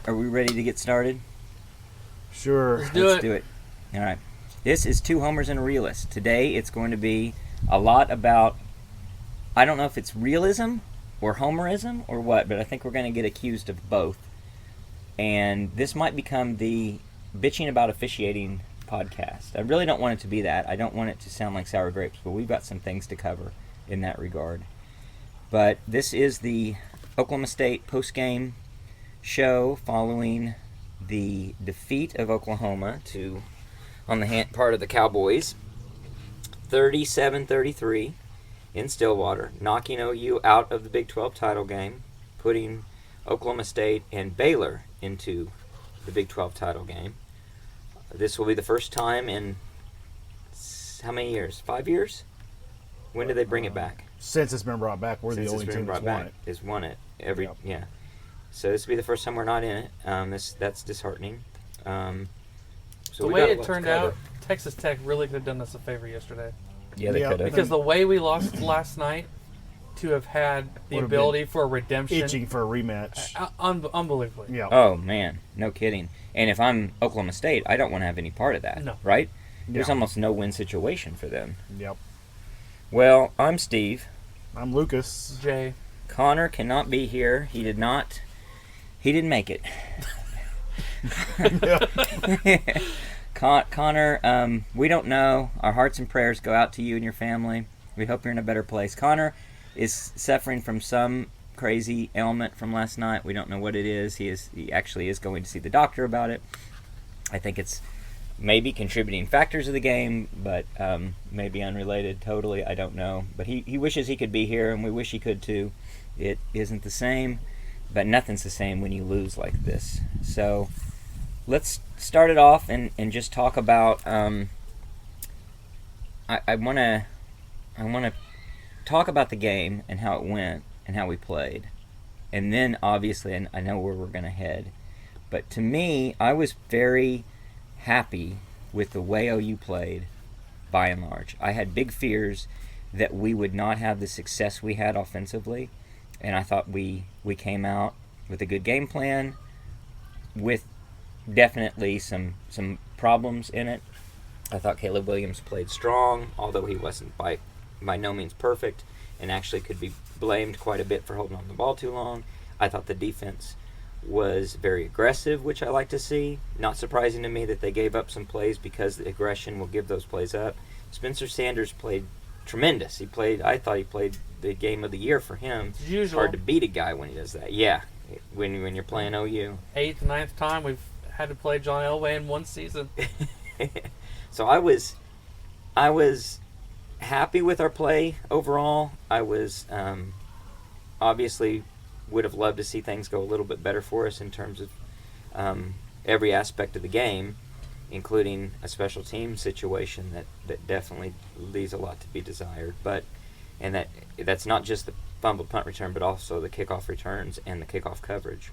Are we ready to get started? Sure. Let's do it. All right. This is Two Homers and a Realist. Today it's going to be a lot about, I don't know if it's realism or homerism or what, but I think we're going to get accused of both. And this might become the bitching about officiating podcast. I really don't want it to be that. I don't want it to sound like sour grapes, but we've got some things to cover in that regard. But this is the Oklahoma State postgame show following the defeat of Oklahoma on the part of the Cowboys, 37-33 in Stillwater, knocking OU out of the Big 12 title game, putting Oklahoma State and Baylor into the Big 12 title game. This will be the first time in how many years? 5 years? When did they bring it back? Since it's been brought back, we're the only team that's won it. Has won it yeah. So this will be the first time we're not in it. That's disheartening. So the way it turned out, Texas Tech really could have done us a favor yesterday. Yeah, they could have. Because the way we lost last night, to have had the ability for a redemption, itching for a rematch, unbelievably. Yeah. Oh man, no kidding. And if I'm Oklahoma State, I don't want to have any part of that. No. Right? There's almost no win situation for them. Yep. Well, I'm Steve. I'm Lucas. Jay. Connor cannot be here. He didn't make it. Connor, we don't know. Our hearts and prayers go out to you and your family. We hope you're in a better place. Connor is suffering from some crazy ailment from last night. We don't know what it is. He actually is going to see the doctor about it. I think it's maybe contributing factors of the game, but maybe unrelated totally. I don't know. But he wishes he could be here, and we wish he could too. It isn't the same, but nothing's the same when you lose like this. So let's start it off and just talk about. I want to talk about the game and how it went and how we played, and then obviously, and I know where we're going to head. But to me, I was very happy with the way OU played, by and large. I had big fears that we would not have the success we had offensively, and I thought we came out with a good game plan, with definitely some problems in it. I thought Caleb Williams played strong, although he wasn't by no means perfect, and actually could be blamed quite a bit for holding on to the ball too long. I thought the defense was very aggressive, which I like to see. Not surprising to me that they gave up some plays, because the aggression will give those plays up. Spencer Sanders played tremendous. I thought he played the game of the year for him. It's hard to beat a guy when he does that. Yeah, when you're playing OU. 8th, 9th time we've had to play John Elway in one season. So I was happy with our play overall. I was obviously would have loved to see things go a little bit better for us in terms of every aspect of the game, including a special team situation that definitely leaves a lot to be desired. And that's not just the fumbled punt return, but also the kickoff returns and the kickoff coverage.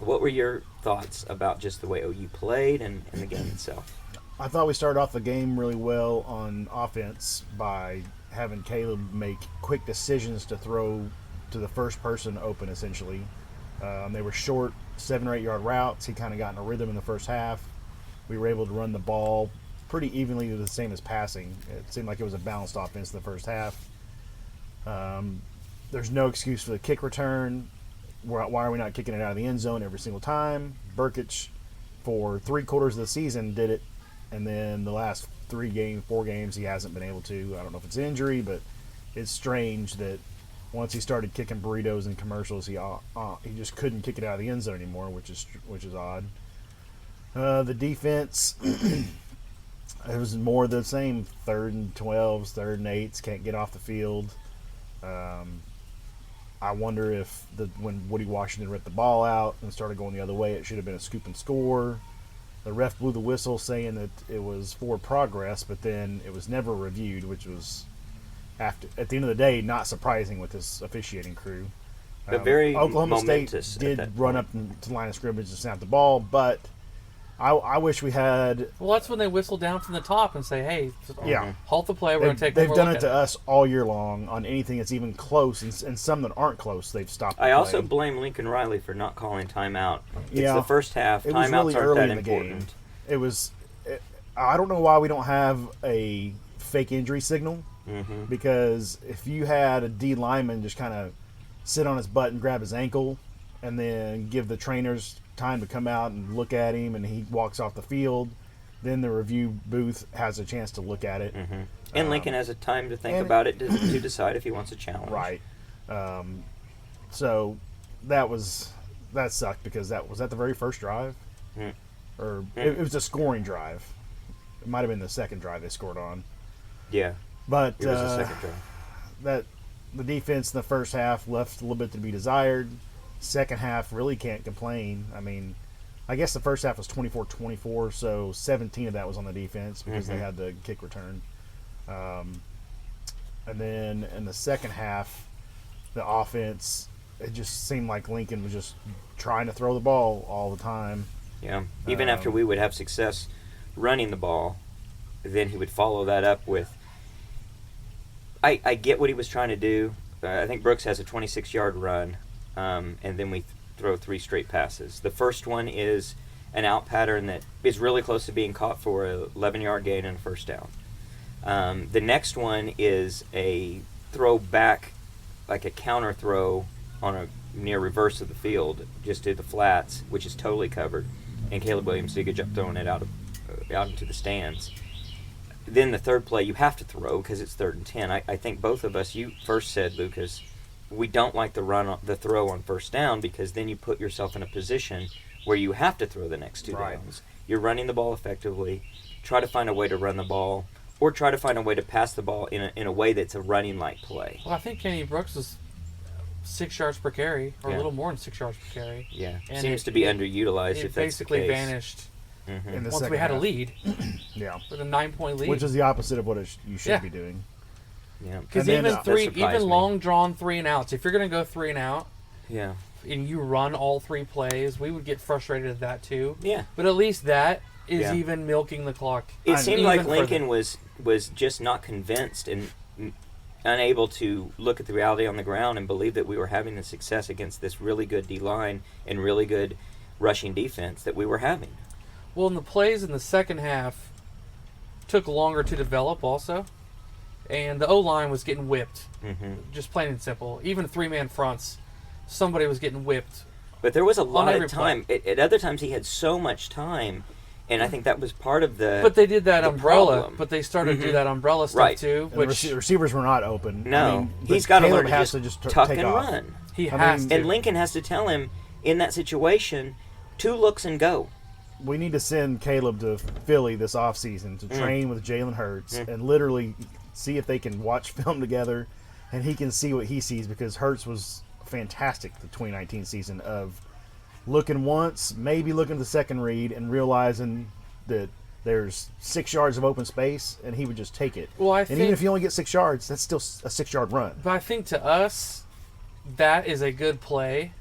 What were your thoughts about just the way OU played and the game itself? I thought we started off the game really well on offense by having Caleb make quick decisions to throw to the first person open, essentially. They were short 7 or 8 yard routes. He kind of got in a rhythm in the first half. We were able to run the ball pretty evenly, the same as passing. It seemed like it was a balanced offense in the first half. There's no excuse for the kick return. Why are we not kicking it out of the end zone every single time? Burkich, for 3/4 of the season, did it, and then the last 4 games, he hasn't been able to. I don't know if it's injury, but it's strange that once he started kicking burritos in commercials, he just couldn't kick it out of the end zone anymore, which is odd. The defense, it was more the same. 3rd and 12s, 3rd and 8s, can't get off the field. I wonder if when Woody Washington ripped the ball out and started going the other way, it should have been a scoop and score. The ref blew the whistle saying that it was forward progress, but then it was never reviewed, which was, at the end of the day, not surprising with this officiating crew. But very Oklahoma State momentous did run up to the line of scrimmage and snap the ball, but I wish we had. Well, that's when they whistle down from the top and say, "Hey, Yeah. halt the play. We're going to take." They've one more done look it to at us all year long on anything that's even close, and some that aren't close. They've stopped. I also blame Lincoln Riley for not calling timeout. It's Yeah. the first half. It was Timeouts really aren't early that in the important. game. It was. I don't know why we don't have a fake injury signal. Mm-hmm. Because if you had a D lineman just kind of sit on his butt and grab his ankle, and then give the trainers time to come out and look at him, and he walks off the field, then the review booth has a chance to look at it. Mm-hmm. And Lincoln has a time to think and- about it to decide if he wants a challenge. Right. So that sucked because that was at the very first drive, or it was a scoring drive. It might have been the second drive they scored on. Yeah. But It was the second drive. that the defense in the first half left a little bit to be desired. Second half really can't complain. I mean, I guess the first half was 24-24, so 17 of that was on the defense because they had the kick return. And then in the second half, the offense, it just seemed like Lincoln was just trying to throw the ball all the time. Yeah. Even after we would have success running the ball, then he would follow that up with. I get what he was trying to do. I think Brooks has a 26-yard run, and then we throw 3 straight passes. The first one is an out pattern that is really close to being caught for an 11-yard gain and a first down. The next one is a throw back, like a counter throw on a near reverse of the field, just to the flats, which is totally covered. And Caleb Williams did a good job throwing it out into the stands. Then the third play you have to throw because it's 3rd and 10. I think both of us, you first said, Lucas, we don't like the throw on first down because then you put yourself in a position where you have to throw the next 2 downs. You're running the ball effectively. Try to find a way to run the ball, or try to find a way to pass the ball in a way that's a running like play. Well, I think Kenny Brooks is 6 yards per carry, or Yeah. a little more than 6 yards per carry. Yeah, And seems to be underutilized. It if that's the basically case. vanished In the once second we had a half. lead Yeah. with a 9-point lead. Which is the opposite of what you should Yeah. be doing. Yeah, Because And then, even long drawn 3 and outs, if you're going to go 3 and out Yeah, and you run all 3 plays, we would get frustrated at that too. yeah. But at least that is Yeah. even milking the clock. It seemed even like further. Lincoln was just not convinced and unable to look at the reality on the ground and believe that we were having the success against this really good D-line and really good rushing defense that we were having. Well, and the plays in the second half took longer to develop also. And the O-line was getting whipped, just plain and simple. Even 3-man fronts, somebody was getting whipped. But there was a lot every of time. At other times he had so much time, and I think that was part of the But they did that the umbrella. problem. But they started to do that umbrella stuff Right. too, And the which receivers were not open. No, I mean, he's but got to Caleb learn has to to just just tuck take and off. run. he I has mean- to. And Lincoln has to tell him in that situation, 2 looks and go. We need to send Caleb to Philly this offseason to train with Jalen Hurts and literally see if they can watch film together and he can see what he sees, because Hurts was fantastic the 2019 season of looking once, maybe looking at the second read and realizing that there's 6 yards of open space and he would just take it. Well, and even if you only get 6 yards, that's still a 6-yard run. But I think to us, that is a good play.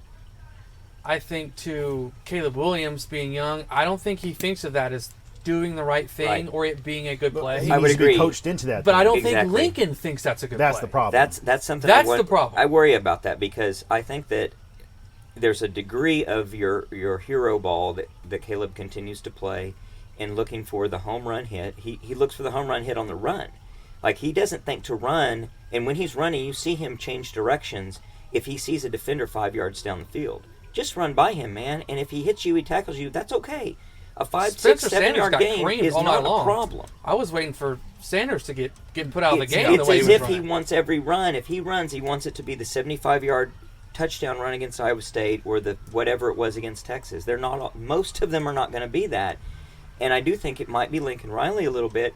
I think to Caleb Williams being young, I don't think he thinks of that as doing the right thing Right. or it being a good play. He I would needs to agree. be coached into that. But I don't Exactly. think Lincoln thinks that's a good That's play. the problem. That's something. That's the problem. I worry about that because I think that there's a degree of your hero ball that Caleb continues to play, and looking for the home run hit. He looks for the home run hit on the run. Like, he doesn't think to run, and when he's running, you see him change directions if he sees a defender 5 yards down the field. Just run by him, man, and if he hits you, he tackles you, that's okay. A 5, 6, Spencer 7 Sanders yard got gain creamed is all night not a long. problem. I was waiting for Sanders to get put out of the It's, game the it's way as he was if he running. wants every run. If he runs, he wants it to be the 75-yard touchdown run against Iowa State or the whatever it was against Texas. They're not. Most of them are not going to be that. And I do think it might be Lincoln Riley a little bit.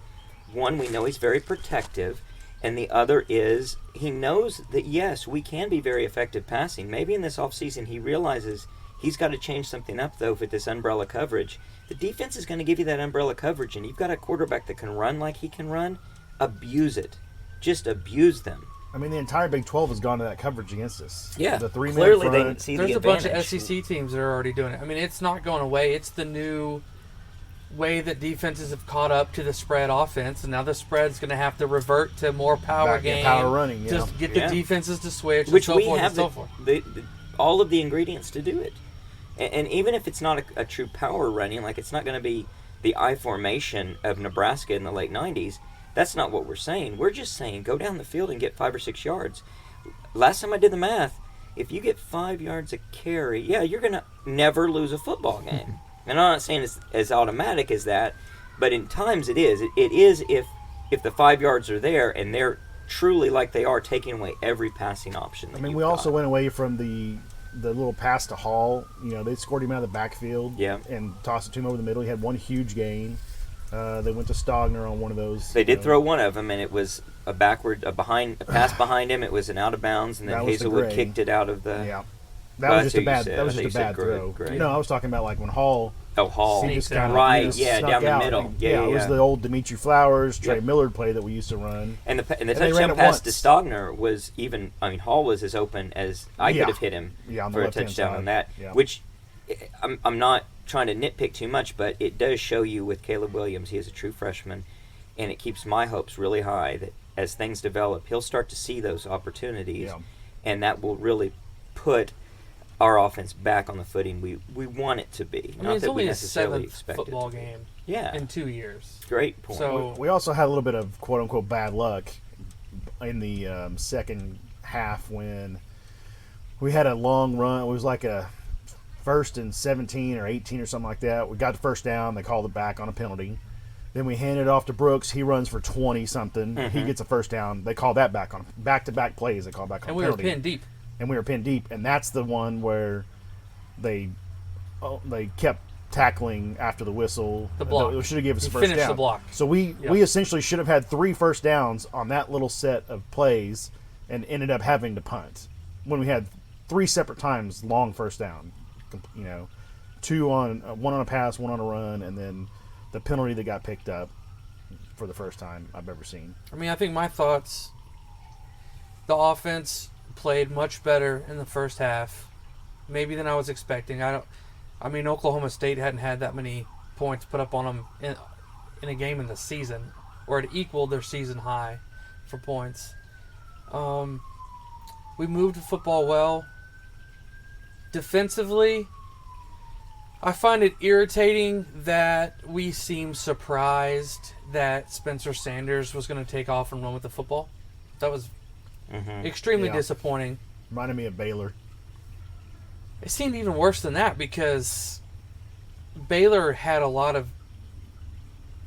One, we know he's very protective, and the other is he knows that, yes, we can be very effective passing. Maybe in this offseason he realizes he's got to change something up, though, with this umbrella coverage. The defense is going to give you that umbrella coverage, and you've got a quarterback that can run like he can run. Abuse it. Just abuse them. I mean, the entire Big 12 has gone to that coverage against us. Yeah, The 3-man clearly front. they see There's the a bunch of advantage. SEC teams that are already doing it. I mean, it's not going away. It's the new way that defenses have caught up to the spread offense, and now the spread's going to have to revert to more power game, power running, yeah. to get the defenses to switch, Which and so we forth have and so forth. all of the ingredients to do it. And even if it's not a true power running, like it's not going to be the I formation of Nebraska in the late 90s, that's not what we're saying. We're just saying go down the field and get 5 or 6 yards. Last time I did the math, if you get 5 yards a carry, yeah, you're going to never lose a football game. And I'm not saying it's as automatic as that, but in times it is. It is if the 5 yards are there and they're truly like they are taking away every passing option. I mean, we also went away from the little pass to Hall. You know, they scored him out of the backfield and tossed it to him over the middle. He had one huge gain. They went to Stogner on one of those. They did throw one of them, and it was a pass behind him. It was an out of bounds, and then Hazelwood kicked it out of the. Yeah, that was just a bad. That was just a bad throw. Gray. No, I was talking about like when Hall. Oh, Hall. He just kinda, right, snuck down the out. middle. It was the old Dimitri Flowers, Trey Millard play that we used to run. And the touchdown pass to Stogner was even. I mean, Hall was as open as I could have hit him for a touchdown on that. Yeah. Which I'm not trying to nitpick too much, but it does show you with Caleb Williams, he is a true freshman, and it keeps my hopes really high that as things develop, he'll start to see those opportunities, and that will really put our offense back on the footing we want it to be. I mean, it's only his 7th football game in 2 years. Great point. So we also had a little bit of quote-unquote bad luck in the second half when we had a long run. It was like a 1st and 17 or 18 or something like that. We got the first down. They called it back on a penalty. Then we handed it off to Brooks. He runs for 20-something. Mm-hmm. He gets a first down. They call that back on back-to-back plays. They call back on and a penalty. We were pinned deep. And we were pinned deep. And that's the one where they kept tackling after the whistle. The block. They should have given us a first finished down. the block. So we essentially should have had 3 first downs on that little set of plays and ended up having to punt when we had 3 separate times long first down. You know, 2 on one on a pass, 1 on a run, and then the penalty that got picked up for the first time I've ever seen. I mean, I think my thoughts, the offense played much better in the first half, maybe than I was expecting. I mean, Oklahoma State hadn't had that many points put up on them in a game in the season, or it equaled their season high for points. We moved the football well. Defensively, I find it irritating that we seem surprised that Spencer Sanders was going to take off and run with the football. That was extremely disappointing. Reminded me of Baylor. It seemed even worse than that because Baylor had a lot of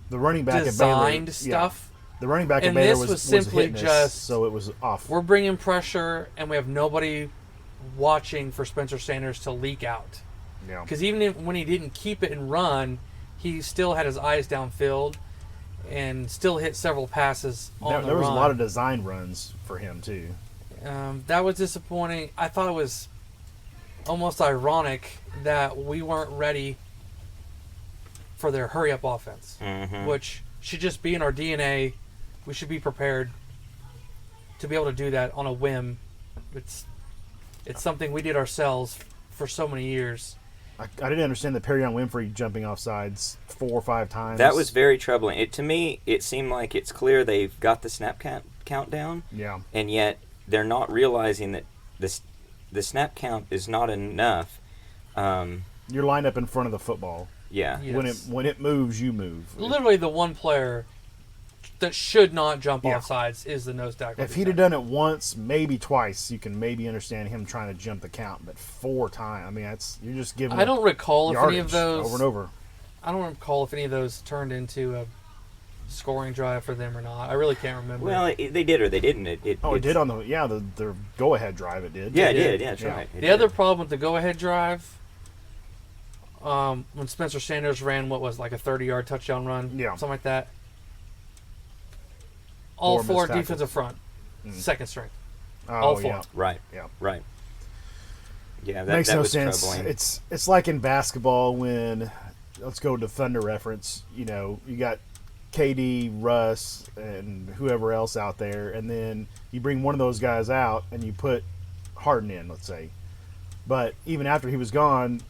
the running back designed at Baylor, stuff. The running back and at Baylor was simply hitting us, just so it was off. We're bringing pressure, and we have nobody watching for Spencer Sanders to leak out. Yeah. Because even when he didn't keep it and run, he still had his eyes downfield and still hit several passes on the run. There was a lot of design runs for him, too. That was disappointing. I thought it was almost ironic that we weren't ready for their hurry-up offense, which should just be in our DNA. We should be prepared to be able to do that on a whim. It's something we did ourselves for so many years. I didn't understand the Perrion Winfrey jumping off sides 4 or 5 times. That was very troubling. To me, it seemed like it's clear they've got the snap count down. Yeah. And yet they're not realizing that the snap count is not enough. You're lined up in front of the football. Yeah. Yes. When it moves, you move. Literally, the one player that should not jump off sides is the nose tackle. If he'd have done it once, maybe twice, you can maybe understand him trying to jump the count. But 4 times, I mean, you're just giving. I don't recall if any of those over and over. I don't recall if any of those turned into a scoring drive for them or not. I really can't remember. Well, they did or they didn't. It did on the go-ahead drive. It did. Yeah, it did. Yeah, that's right. The other problem with the go-ahead drive, when Spencer Sanders ran what was like a 30-yard touchdown run, something like that. All 4 defensive front, second string. All 4. Yeah. Right. Yeah. Right. Yeah, that makes that no was sense. troubling. It's like in basketball when, let's go to Thunder reference. You know, you got KD, Russ, and whoever else out there, and then you bring one of those guys out and you put Harden in, let's say. But even after he was gone,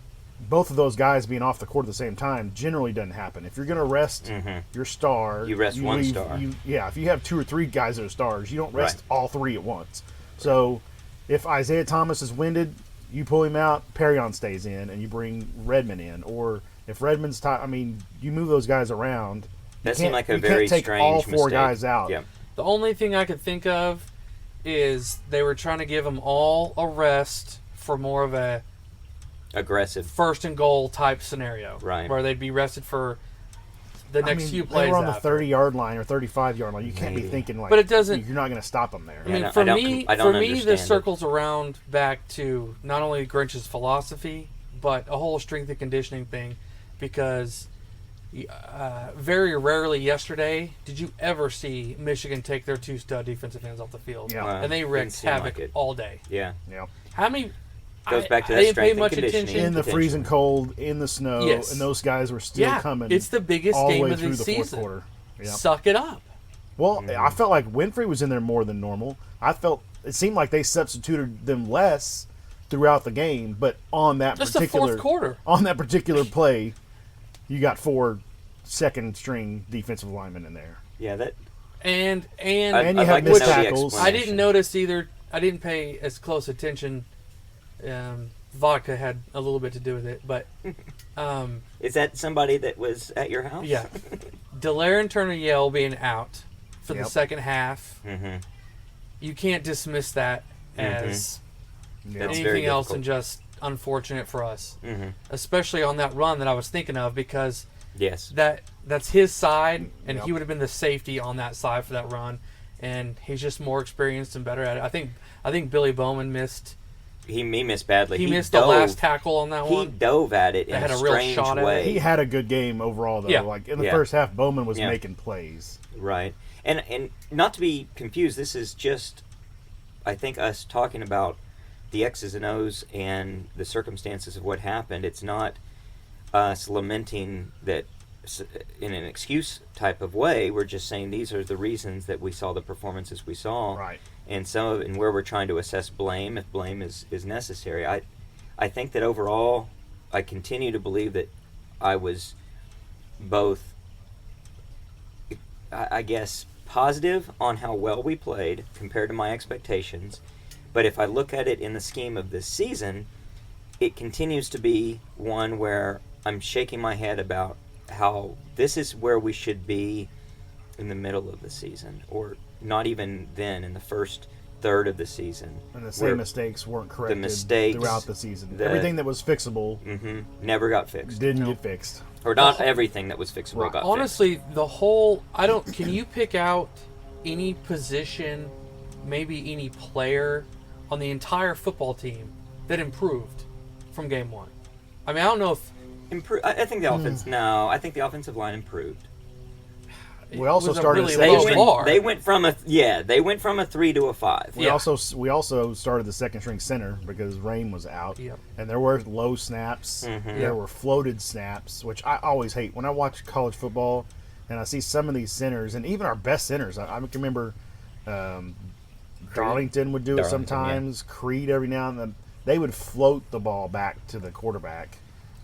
both of those guys being off the court at the same time generally doesn't happen. If you're going to rest your star, You rest one star. If you have 2 or 3 guys that are stars, you don't rest Right. all 3 at once. So if Isaiah Thomas is winded, you pull him out, Perrion stays in, and you bring Redmond in. Or if Redmond's you move those guys around. That seemed like a you very can't take strange all 4 mistake. guys out. Yeah. The only thing I could think of is they were trying to give them all a rest for more of a Aggressive. first and goal type scenario. Right. Where they'd be rested for the next few They plays were on the after. 30-yard line or 35-yard line. You can't be Maybe. thinking like But it doesn't- you're not going to stop them there. I mean, Yeah, for I don't me, I don't this understand it. circles around back to not only Grinch's philosophy, but a whole strength and conditioning thing, because very rarely yesterday did you ever see Michigan take their 2 stud defensive ends off the field, Yeah. and they Didn't wreaked seem like havoc it. all day. Yeah. Yeah. How many? Goes back to I that didn't pay strength and much conditioning. attention. In the potentially. freezing cold, in the snow, Yes. and those guys were still Yeah, coming. it's the biggest all the game way of through the the fourth season. quarter. Yeah. Suck it up. Well, I felt like Winfrey was in there more than normal. I felt it seemed like they substituted them less throughout the game, but on that Just the particular fourth quarter. on that particular play, you got 4 second string defensive linemen in there. Yeah, that. And And I'd you have like to missed know the tackles. I didn't explanation. notice either. I didn't pay as close attention. Vodka had a little bit to do with it, but Is that somebody that was at your house? yeah, Delaire and Turner Yell being out for Yep. the second half, Mm-hmm. you can't dismiss that as Yeah. That's very anything else difficult. than just unfortunate for us, Mm-hmm. especially on that run that I was thinking of, because Yes. that's his side, and Yep. he would have been the safety on that side for that run, and he's just more experienced and better at it. I think Billy Bowman missed. He missed badly. He missed the last tackle on that He one. dove at it in They had a a real strange shot at it. way. He had a good game overall, though. Yeah. Like in the Yeah. first half, Bowman was Yeah. making plays. Right. And not to be confused, this is just, I think, us talking about the X's and O's and the circumstances of what happened. It's not us lamenting that in an excuse type of way. We're just saying these are the reasons that we saw the performances we saw. Right. And and where we're trying to assess blame, if blame is necessary. I think that overall, I continue to believe that I was both, I guess, positive on how well we played compared to my expectations. But if I look at it in the scheme of this season, it continues to be one where I'm shaking my head about how this is where we should be in the middle of the season, or not even then, in the first third of the season. And the where- same mistakes weren't corrected mistakes, throughout the season. the- Everything that was fixable never got fixed. didn't get fixed. Or not everything that was fixable Right. got Honestly, the whole can you pick out any position, maybe any player on the entire football team that improved from game 1? I mean, I don't know if I think the offense. No, I think the offensive line improved. We also was a started really to They low say- bar. they went from a 3 to a 5. We Yeah. also started the second string center because Rain was out, Yep. and there were low snaps. There were floated snaps, which I always hate when I watch college football and I see some of these centers, and even our best centers. I can remember Darlington would do it Darlington, sometimes. Creed every now and then. They would float the ball back to the quarterback,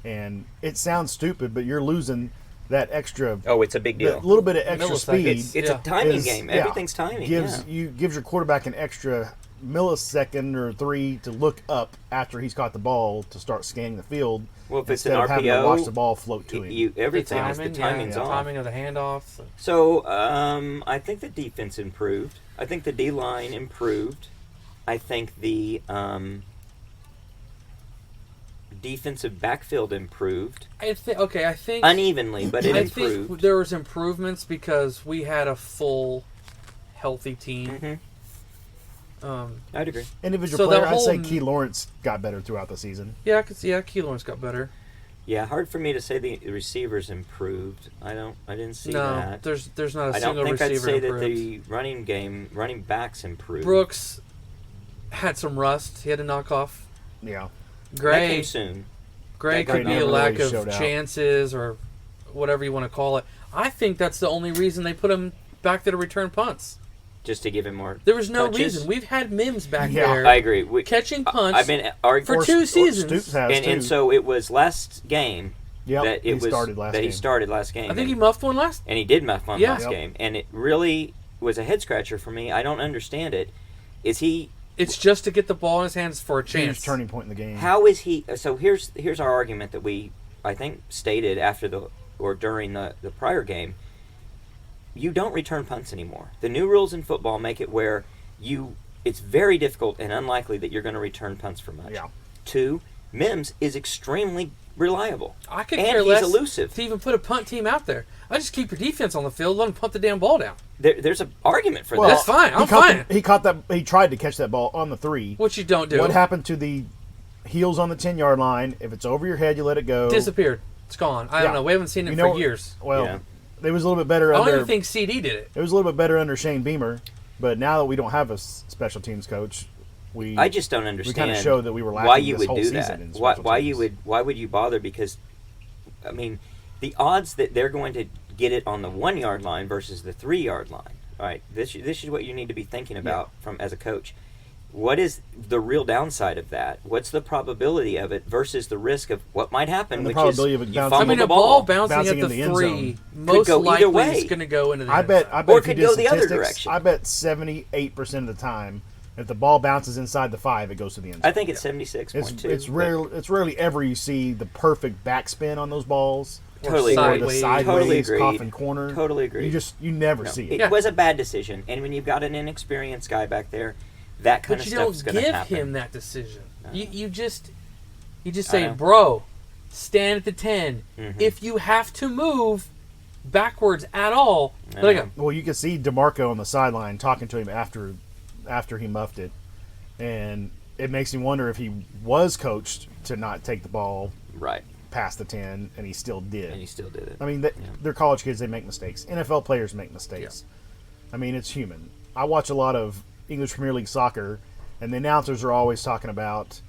and it sounds stupid, but you're losing that extra. Oh, it's a big deal. That little bit of extra Millisecond. speed. It's Yeah. a timing is- game. yeah, Everything's timing. Gives yeah. gives your quarterback an extra millisecond or 3 to look up after he's caught the ball to start scanning the field. Well, if it's an instead of having to RPO, watch the ball float to him. Everything the is the timing, timing's the off. timing of the handoffs. So I think the defense improved. I think the D line improved. I think the defensive backfield improved I think unevenly, but it I improved. think there was improvements because we had a full, healthy team. I'd agree. Individual So the player, I'd say whole- Key Lawrence got better throughout the season. Yeah, I could see. Yeah, Key Lawrence got better. Yeah, hard for me to say the receivers improved. I didn't see No, that. there's not a I don't single think I'd receiver say that improved. the running backs improved. Brooks had some rust. He had to knock off. Yeah. that Gray came soon. Gray That could got be a never lack really of showed out. chances or whatever you want to call it. I think that's the only reason they put him back there to return punts. just to give him more. There was no touches. reason. We've had Mims back Yeah. there I agree. catching punts I've been arguing for two seasons. Stoops has and too. so it was last game Yep, that he it was started last that he game. started last game. I think he and, muffed one last. and he did muff one Yeah. last Yep. game, and it really was a head scratcher for me. I don't understand it. Is he? It's just to get the ball in his hands for a Huge chance. turning point in the game. How is he? So here's our argument that we I think stated after during the prior game. You don't return punts anymore. The new rules in football make it where it's very difficult and unlikely that you're going to return punts for much. Yeah. 2, Mims is extremely reliable. I could and care he's less elusive. to even put a punt team out there. I just keep your defense on the field, let them punt the damn ball down. There's an argument for Well, that. That's fine. I'm he caught fine. he caught that. He tried to catch that ball on the 3. Which you don't do. What happened to the heels on the 10-yard line? If it's over your head, you let it go. Disappeared. It's gone. I Yeah. don't know. We haven't seen it You know- for years. Well, Yeah. it was a little bit better I don't under. even think CD did it. It was a little bit better under Shane Beamer, but now that we don't have a special teams coach, I just don't understand. kind of showed that we were lacking why you this would whole do season that. in Why special you teams. why would you bother? Because, I mean, the odds that they're going to get it on the 1-yard line versus the 3-yard line. All right, this is what you need to be thinking about from as a coach. What is the real downside of that? What's the probability of it versus the risk of what might happen, And the which probability is of it you bouncing- fumble I mean, the a ball ball. bouncing at in the the end 3 zone. most go either likely way. is going to go into the I end bet. zone. I bet Or if you could did go the other statistics, direction. I bet 78% of the time, if the ball bounces inside the 5, it goes to the end zone. I think it's 76.2. It's rare. It's rarely ever you see the perfect backspin on those balls. Totally or agree. the sideways. sideways Totally agreed. coffin corner. Totally agree. You never No, see it it. Yeah. was a bad decision, and when you've got an inexperienced guy back there, that kind But of you stuff's don't going to give happen. him that decision. You just I say, know. bro, stand at the 10. Mhm. If you have to move backwards at all, I let it know. go. Well, you can see DeMarco on the sideline talking to him after he muffed it, and it makes me wonder if he was coached to not take the ball Right, past the 10, and he still did. and he still did it. I mean, they're college kids. They make mistakes. NFL players make mistakes. I mean, it's human. I watch a lot of English Premier League soccer, and the announcers are always talking about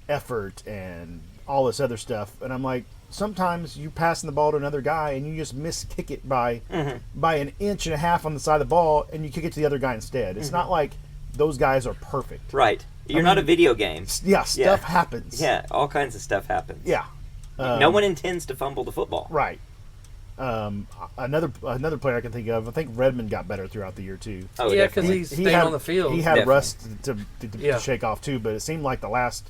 effort and all this other stuff. And I'm like, sometimes you passing the ball to another guy, and you just miss kick it by an inch and a half on the side of the ball, and you kick it to the other guy instead. It's not like those guys are perfect. Right. You're not a video game. Yeah, stuff happens. Yeah, all kinds of stuff happens. Yeah. No one intends to fumble the football. Right. Another player I can think of, I think Redmond got better throughout the year too. Oh, Yeah, 'cause definitely. he's staying on the field. He had Definitely. rust to Yeah. shake off too, but it seemed like the last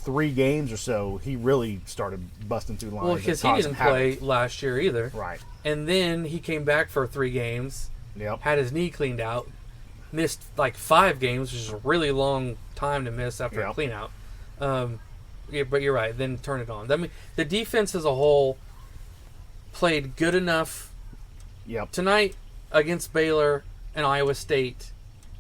3 games or so, he really started busting through lines. Well, and because he causing didn't play havoc. last year either. Right. And then he came back for 3 games, Yep. had his knee cleaned out, missed like 5 games, which is a really long time to miss after a Yep. clean out. Yeah, but you're right. Then turn it on. I mean, the defense as a whole played good enough Yep. tonight against Baylor and Iowa State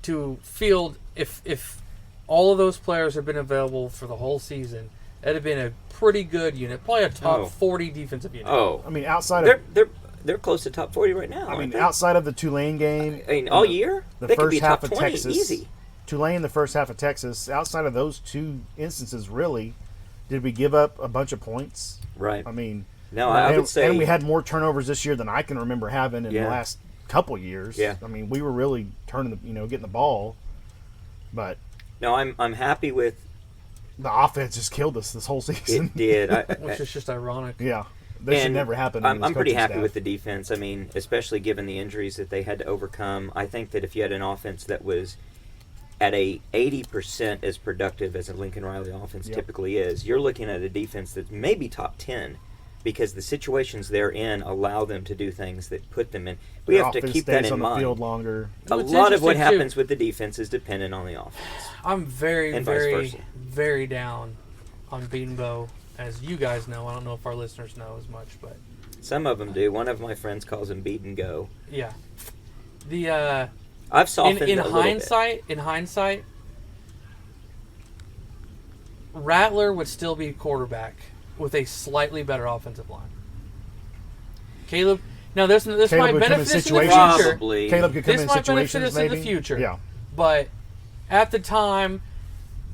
to field if all of those players had been available for the whole season, it'd have been a pretty good unit, probably a top Oh. 40 defensive unit. Oh, I mean, outside of they're close to top 40 right now. I aren't mean, they? outside of the Tulane game, I mean, all year the they could first be half top of 20 Texas, easy. Tulane, the first half of Texas. Outside of those 2 instances, really, did we give up a bunch of points? Right. I mean, No, I would say and we had more turnovers this year than I can remember having in Yeah. the last couple years. Yeah. I mean, we were really turning getting the ball, but no. I'm happy with the offense just killed us this whole season. it. Did Which is just ironic. Yeah, that should And never happen. I'm pretty happy with the defense. I mean, especially given the injuries that they had to overcome. I think that if you had an offense that was at a 80% as productive as a Lincoln Riley offense Yep. typically is, you're looking at a defense that's maybe top 10 because the situations they're in allow them to do things that put them in. We Their have to offense keep that stays in on the mind. field longer. A What's lot of what interesting, too- happens with the defense is dependent on the offense. I'm very, And vice very, versa. very down on Beanbo. As you guys know, I don't know if our listeners know as much, but Some of them do. One of my friends calls him beat and go. yeah. The I've softened in a little hindsight, Rattler would still be quarterback with a slightly better offensive line. Caleb. Now this Caleb might would come in benefit us in the situations- future. Probably. Caleb could come This in might benefit situations us in the maybe. future. Yeah, But at the time,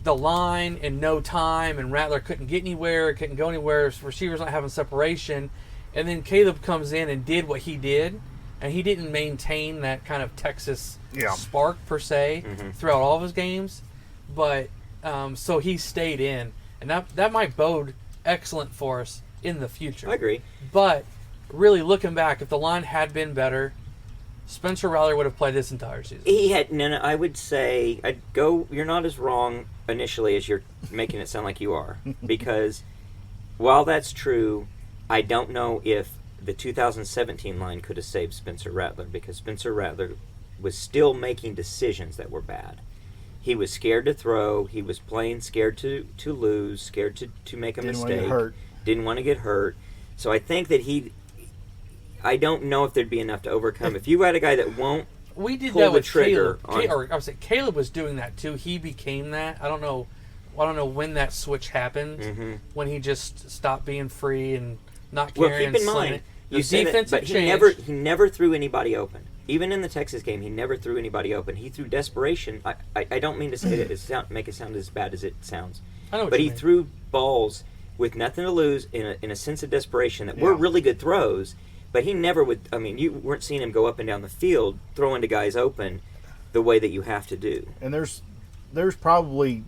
the line and no time, and Rattler couldn't get anywhere, couldn't go anywhere. Receivers not having separation, and then Caleb comes in and did what he did. and he didn't maintain that kind of Texas Yeah. spark per se throughout all of his games. But so he stayed in, and that might bode excellent for us in the future. I agree. But really looking back, if the line had been better, Spencer Rattler would have played this entire season. He had no. I would say I'd go. You're not as wrong initially as you're making it sound like you are, because while that's true, I don't know if the 2017 line could have saved Spencer Rattler, because Spencer Rattler was still making decisions that were bad. He was scared to throw. He was playing scared to lose, scared to make a Didn't mistake. want to get hurt. Didn't want to get hurt. So I think that I don't know if there'd be enough to overcome. If you had a guy that won't We did pull that the with trigger Caleb. on- Or I would say Caleb was doing that too. He became that. I don't know when that switch happened. When he just stopped being free and not Well, carrying. keep in and slinging mind, it. you The say that, defensive but change. he never threw anybody open. Even in the Texas game, he never threw anybody open. He threw desperation. I don't mean to say that make it sound as bad as it sounds, I know what but you he mean. threw balls with nothing to lose in a sense of desperation that were Yeah. really good throws. But he never would. I mean, you weren't seeing him go up and down the field throwing to guys open the way that you have to do. And there's probably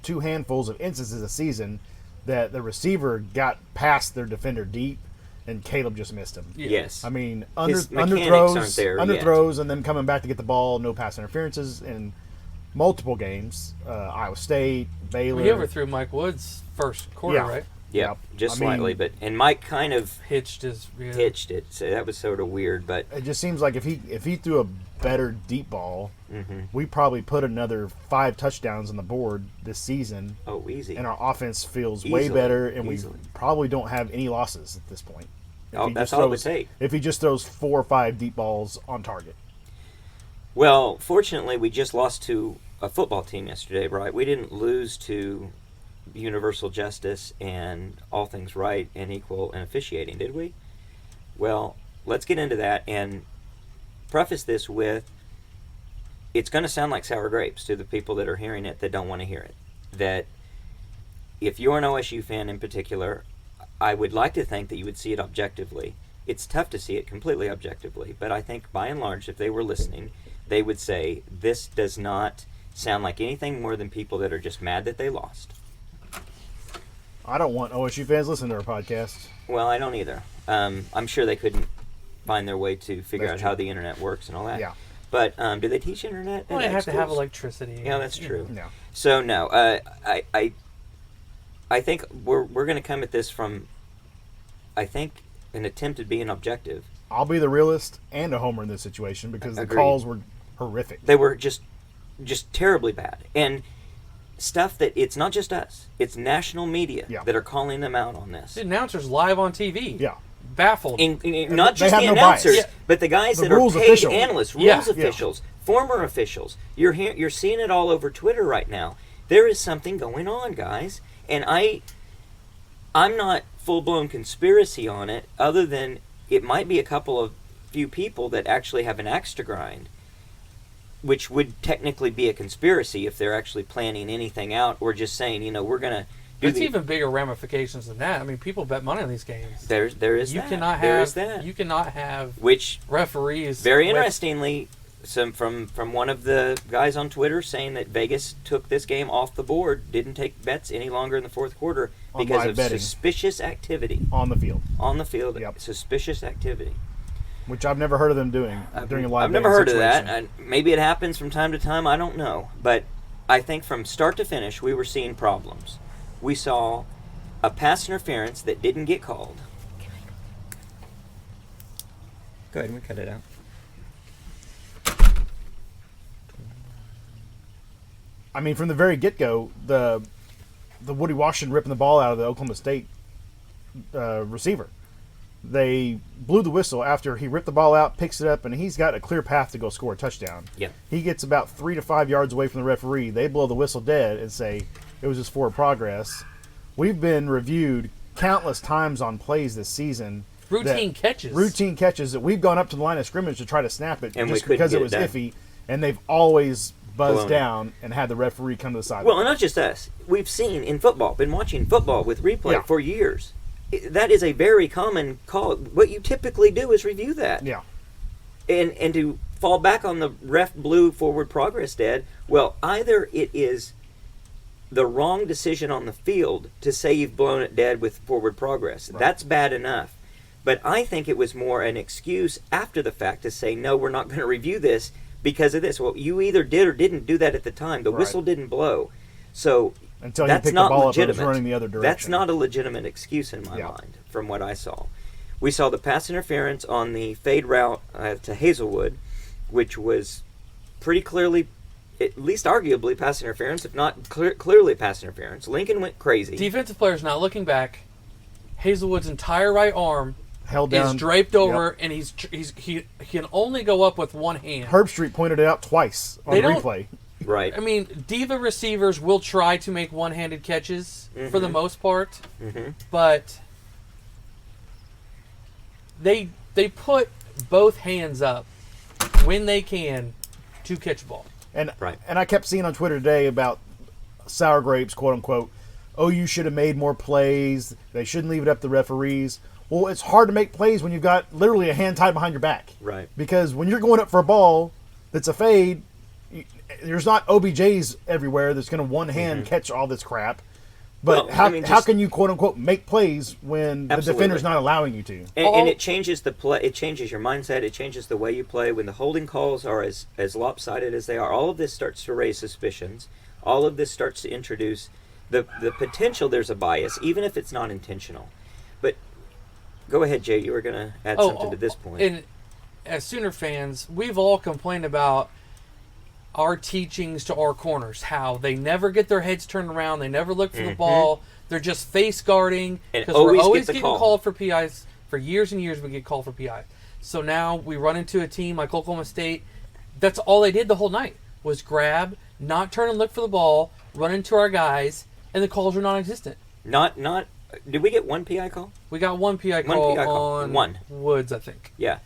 2 handfuls of instances a season that the receiver got past their defender deep, and Caleb just missed him. Yeah. Yes, I mean, His mechanics aren't underthrows, there yet. underthrows, and then coming back to get the ball, no pass interferences in multiple games. Iowa State, Baylor. We overthrew Mike Woods first quarter, Yeah. right? yeah, Yep. just I mean- slightly. And Mike kind of Hitched his. Yeah. hitched it, so that was sort of weird. But It just seems like if he threw a better deep ball, Mm-hmm. we probably put another 5 touchdowns on the board this season, oh, easy. and our offense feels way Easily. better, and Easily. we probably don't have any losses at this point. If Oh, he that's just all it would throws- take. If he just throws 4 or 5 deep balls on target. Well, fortunately, we just lost to a football team yesterday, right? We didn't lose to universal justice and all things right and equal and officiating, did we? Well, let's get into that and preface this with, it's going to sound like sour grapes to the people that are hearing it that don't want to hear it. That if you're an OSU fan in particular, I would like to think that you would see it objectively. It's tough to see it completely objectively, but I think by and large, if they were listening, they would say this does not sound like anything more than people that are just mad that they lost. I don't want OSU fans listening to our podcast. Well, I don't either. I'm sure they couldn't find their way to figure That's out how true. the internet works and all that. Yeah. But do they teach internet? Well, at they ag have to have schools? electricity. Yeah, that's true. No. So no, I think we're going to come at this from, I think, an attempt at being objective. I'll be the realist and a homer in this situation because the Agreed. calls were horrific. They were just terribly bad, and stuff that it's not just us; it's national media Yeah. that are calling them out on this. The announcers live on TV. Yeah. Baffled. Not they just have the no bias. announcers, Yeah. but the guys The that are rules paid official. analysts, rules Yeah. officials, former officials. You're seeing it all over Twitter right now. There is something going on, guys, and I'm not full-blown conspiracy on it, other than it might be a couple of few people that actually have an axe to grind, which would technically be a conspiracy if they're actually planning anything out or just saying, we're going to do There's even bigger ramifications than that. I mean, people bet money on these games. there is You that. cannot There have. is that. You cannot have Which referees. very with- interestingly, from one of the guys on Twitter saying that Vegas took this game off the board, didn't take bets any longer in the fourth quarter On because live of betting. suspicious activity On the field, on the field. Yep. Suspicious activity. which I've never heard of them doing during a live I've never betting heard of that. situation. Maybe it happens from time to time. I don't know, but I think from start to finish, we were seeing problems. We saw a pass interference that didn't get called. Go ahead, we cut it out. I mean, from the very get-go, the Woody Washington ripping the ball out of the Oklahoma State receiver. They blew the whistle after he ripped the ball out, picks it up, and he's got a clear path to go score a touchdown. Yeah. He gets about 3 to 5 yards away from the referee. They blow the whistle dead and say it was just forward progress. We've been reviewed countless times on plays this season. Routine catches. Routine catches that we've gone up to the line of scrimmage to try to snap it And we just couldn't because get it it was done. iffy, and they've always buzzed Blown it. down and had the referee come to the sideline. Well, and not just us. We've seen in football, been watching football with replay Yeah. for years. That is a very common call. What you typically do is review that. Yeah. And to fall back on the ref blew forward progress, Dad, well, either it is the wrong decision on the field to say you've blown it dead with forward progress. Right. That's bad enough. But I think it was more an excuse after the fact to say, no, we're not going to review this because of this. Well, you either did or didn't do that at the time. The whistle didn't blow. So until that's you pick not the ball up and legitimate. was running the other direction. That's not a legitimate excuse in my mind from what I saw. We saw the pass interference on the fade route to Hazelwood, which was pretty clearly, at least arguably, pass interference, if not clearly pass interference. Lincoln went crazy. Defensive player's not looking back. Hazelwood's entire right arm held down, is draped over, and he can only go up with one hand. Herbstreit pointed it out twice on replay. Right. I mean, diva receivers will try to make one-handed catches for the most part, but they put both hands up when they can to catch a ball. And I kept seeing on Twitter today about sour grapes, quote unquote. Oh, you should have made more plays. They shouldn't leave it up to the referees. Well, it's hard to make plays when you've got literally a hand tied behind your back. Right. Because when you're going up for a ball that's a fade, there's not OBJs everywhere that's going to one hand catch all this crap. But well, how can you, quote unquote, make plays when the defender's not allowing you to? And it changes the play. It changes your mindset. It changes the way you play. When the holding calls are as lopsided as they are, all of this starts to raise suspicions. All of this starts to introduce the potential. There's a bias, even if it's not intentional. But go ahead, Jay. You were going to add something to this point. And as Sooner fans, we've all complained about our teachings to our corners, how they never get their heads turned around, they never look for the ball, they're just face guarding, because we're always getting called for PIs. For years and years we get called for PIs. So now we run into a team like Oklahoma State, that's all they did the whole night, was grab, not turn and look for the ball, run into our guys, and the calls were non-existent. Did we get one PI call? We got one PI call on Woods, I think. Yeah.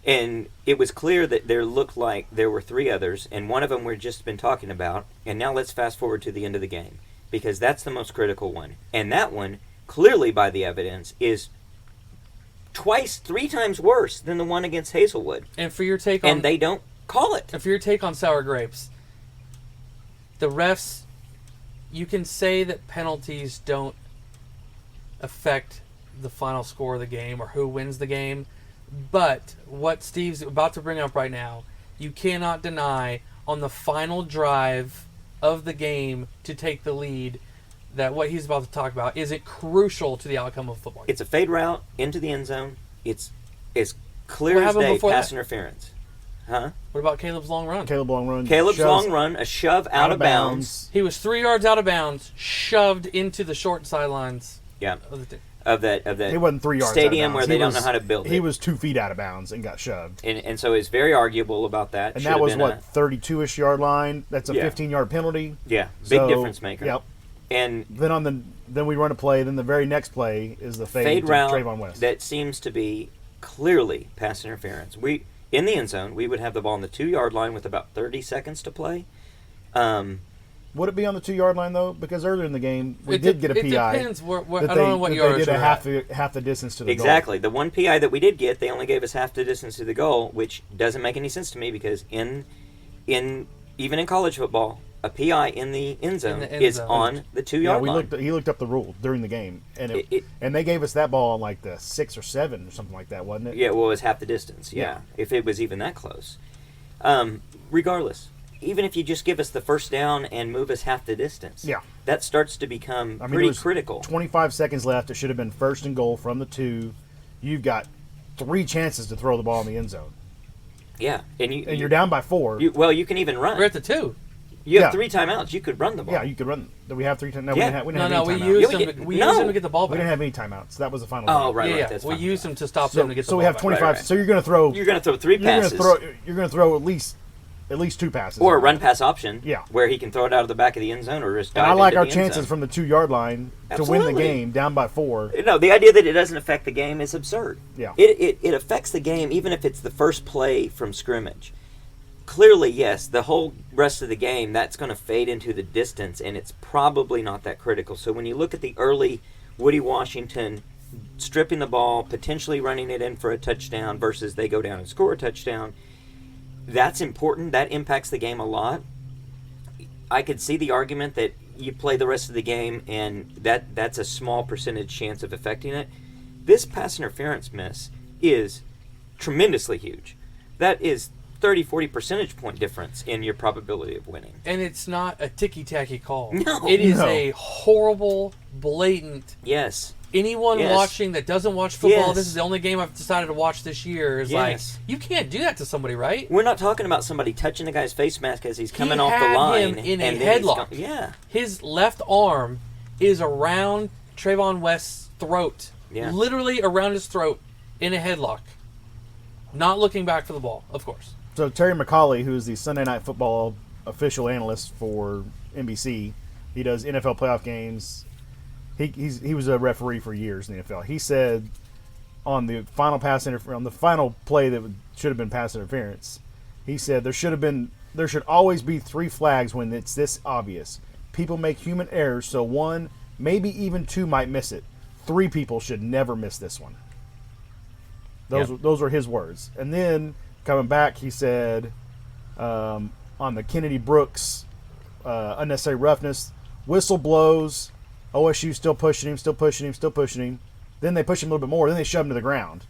And it was clear that there looked like there were three others, and one of them we've just been talking about. And now let's fast forward to the end of the game, because that's the most critical one. And that one, clearly by the evidence, is three times worse than the one against Hazelwood. And for your take on... And they don't call it. And for your take on sour grapes, the refs, you can say that penalties don't affect the final score of the game or who wins the game. But what Steve's about to bring up right now, you cannot deny on the final drive of the game to take the lead that what he's about to talk about isn't crucial to the outcome of football. It's a fade route into the end zone. It's as clear as day pass interference. Huh? What about Caleb's long run? Caleb's long run, a shove out of bounds. He was 3 yards out of bounds, shoved into the short sidelines. Yeah. Of that he wasn't 3 yards stadium out of bounds. where they don't know how to build it. He was 2 feet out of bounds and got shoved. And so it's very arguable about that. And that was 32-ish yard line. That's a 15-yard penalty. Yeah, big difference maker. Yep. And then we run a play. Then the very next play is the fade to route Trayvon West. That seems to be clearly pass interference. In the end zone, we would have the ball on the 2-yard line with about 30 seconds to play. Would it be on the 2-yard line though? Because earlier in the game we did get a PI. It depends. I don't know what yardage they did half the distance to the goal. Exactly. The one PI that we did get, they only gave us half the distance to the goal, which doesn't make any sense to me because even in college football, a PI in the end zone is on the 2-yard line. He looked up the rule during the game, and and they gave us that ball on like the 6 or 7 or something like that, wasn't it? Yeah, well, it was half the distance. Yeah, if it was even that close. Regardless. Even if you just give us the first down and move us half the distance, that starts to become pretty critical. 25 seconds left. It should have been 1st and goal from the 2. You've got 3 chances to throw the ball in the end zone. Yeah, and you're down by 4. You can even run. We're at the 2. You have 3 timeouts. You could run the ball. Yeah, you could run. Do we have 3 timeouts? No, we didn't have any timeouts. We used them to get the ball back. We didn't have any timeouts. That was the final. Oh, right. We used them to stop them to get the ball back. So we have 25. Right. So you're going to throw. You're going to throw 3 passes. You're going to throw at least 2 passes. Or a run pass option. Yeah. Where he can throw it out of the back of the end zone or just dive I like into our the chances end zone. from the 2-yard line to win the game down by 4. No, the idea that it doesn't affect the game is absurd. Yeah. It affects the game even if it's the first play from scrimmage. Clearly, yes, the whole rest of the game, that's going to fade into the distance, and it's probably not that critical. So when you look at the early Woody Washington stripping the ball, potentially running it in for a touchdown versus they go down and score a touchdown. That's important. That impacts the game a lot. I could see the argument that you play the rest of the game and that's a small percentage chance of affecting it. This pass interference miss is tremendously huge. That is 30, 40 percentage point difference in your probability of winning. And it's not a ticky-tacky call. No. It is No. a horrible, blatant... Yes. Anyone Yes. watching that doesn't watch football, Yes. this is the only game I've decided to watch this year, is Yes. like, you can't do that to somebody, right? We're not talking about somebody touching a guy's face mask as he's coming off had the line. him in a and then he's headlock. yeah. His left arm is around Trayvon West's throat. Yeah. Literally around his throat in a headlock. Not looking back for the ball, of course. So Terry McCauley, who is the Sunday Night Football official analyst for NBC, he does NFL playoff games. He was a referee for years in the NFL. He said on the final on the final play that should have been pass interference, he said there should always be 3 flags when it's this obvious. People make human errors, so 1, maybe even 2 might miss it. 3 people should never miss this one. Those are his words. And then coming back, he said on the Kennedy Brooks unnecessary roughness, whistle blows. OSU still pushing him. Then they push him a little bit more. Then they shove him to the ground.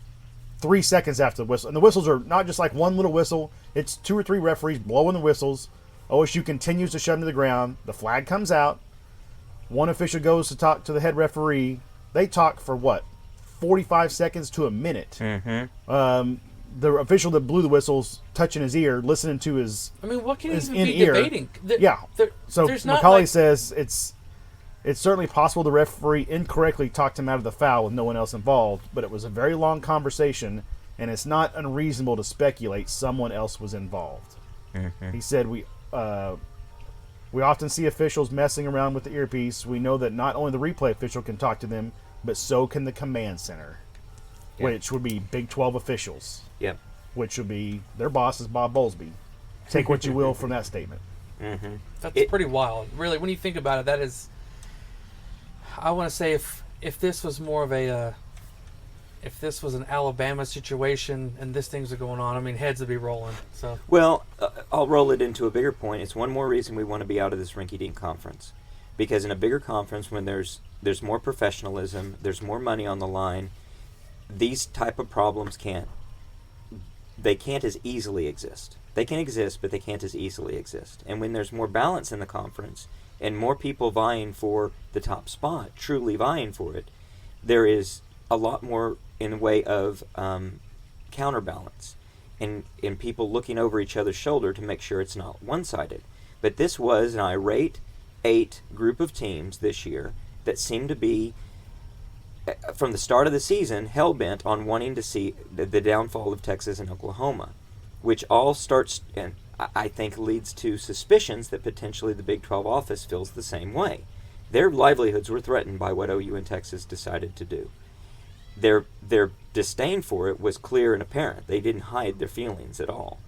3 seconds after the whistle. And the whistles are not just like one little whistle. It's 2 or 3 referees blowing the whistles. OSU continues to shove him to the ground. The flag comes out. One official goes to talk to the head referee. They talk for what? 45 seconds to a minute. Mm-hmm. The official that blew the whistles touching his ear, listening to his I mean, what can his even be in-ear. debating? Yeah. So there's not McCauley like, says it's certainly possible the referee incorrectly talked him out of the foul with no one else involved, but it was a very long conversation, and it's not unreasonable to speculate someone else was involved. Mm-hmm. He said, we often see officials messing around with the earpiece. We know that not only the replay official can talk to them, but so can the command center, which would be Big 12 officials, Yep. which would be their boss is Bob Bowlesby. Take what you will from that statement. Mm-hmm. That's pretty wild. Really, when you think about it, that is... I want to say if this was more of a... if this was an Alabama situation and this things are going on, I mean, heads would be rolling. So Well, I'll roll it into a bigger point. It's one more reason we want to be out of this rinky-dink conference. Because in a bigger conference, when there's more professionalism, there's more money on the line, these type of problems can't as easily exist. They can exist, but they can't as easily exist. And when there's more balance in the conference and more people vying for the top spot, truly vying for it, there is a lot more in the way of counterbalance and people looking over each other's shoulder to make sure it's not one-sided. But this was an irate 8 group of teams this year that seemed to be, from the start of the season, hell-bent on wanting to see the downfall of Texas and Oklahoma, which all starts, and I think leads to suspicions that potentially the Big 12 office feels the same way. Their livelihoods were threatened by what OU and Texas decided to do. Their disdain for it was clear and apparent. They didn't hide their feelings at all.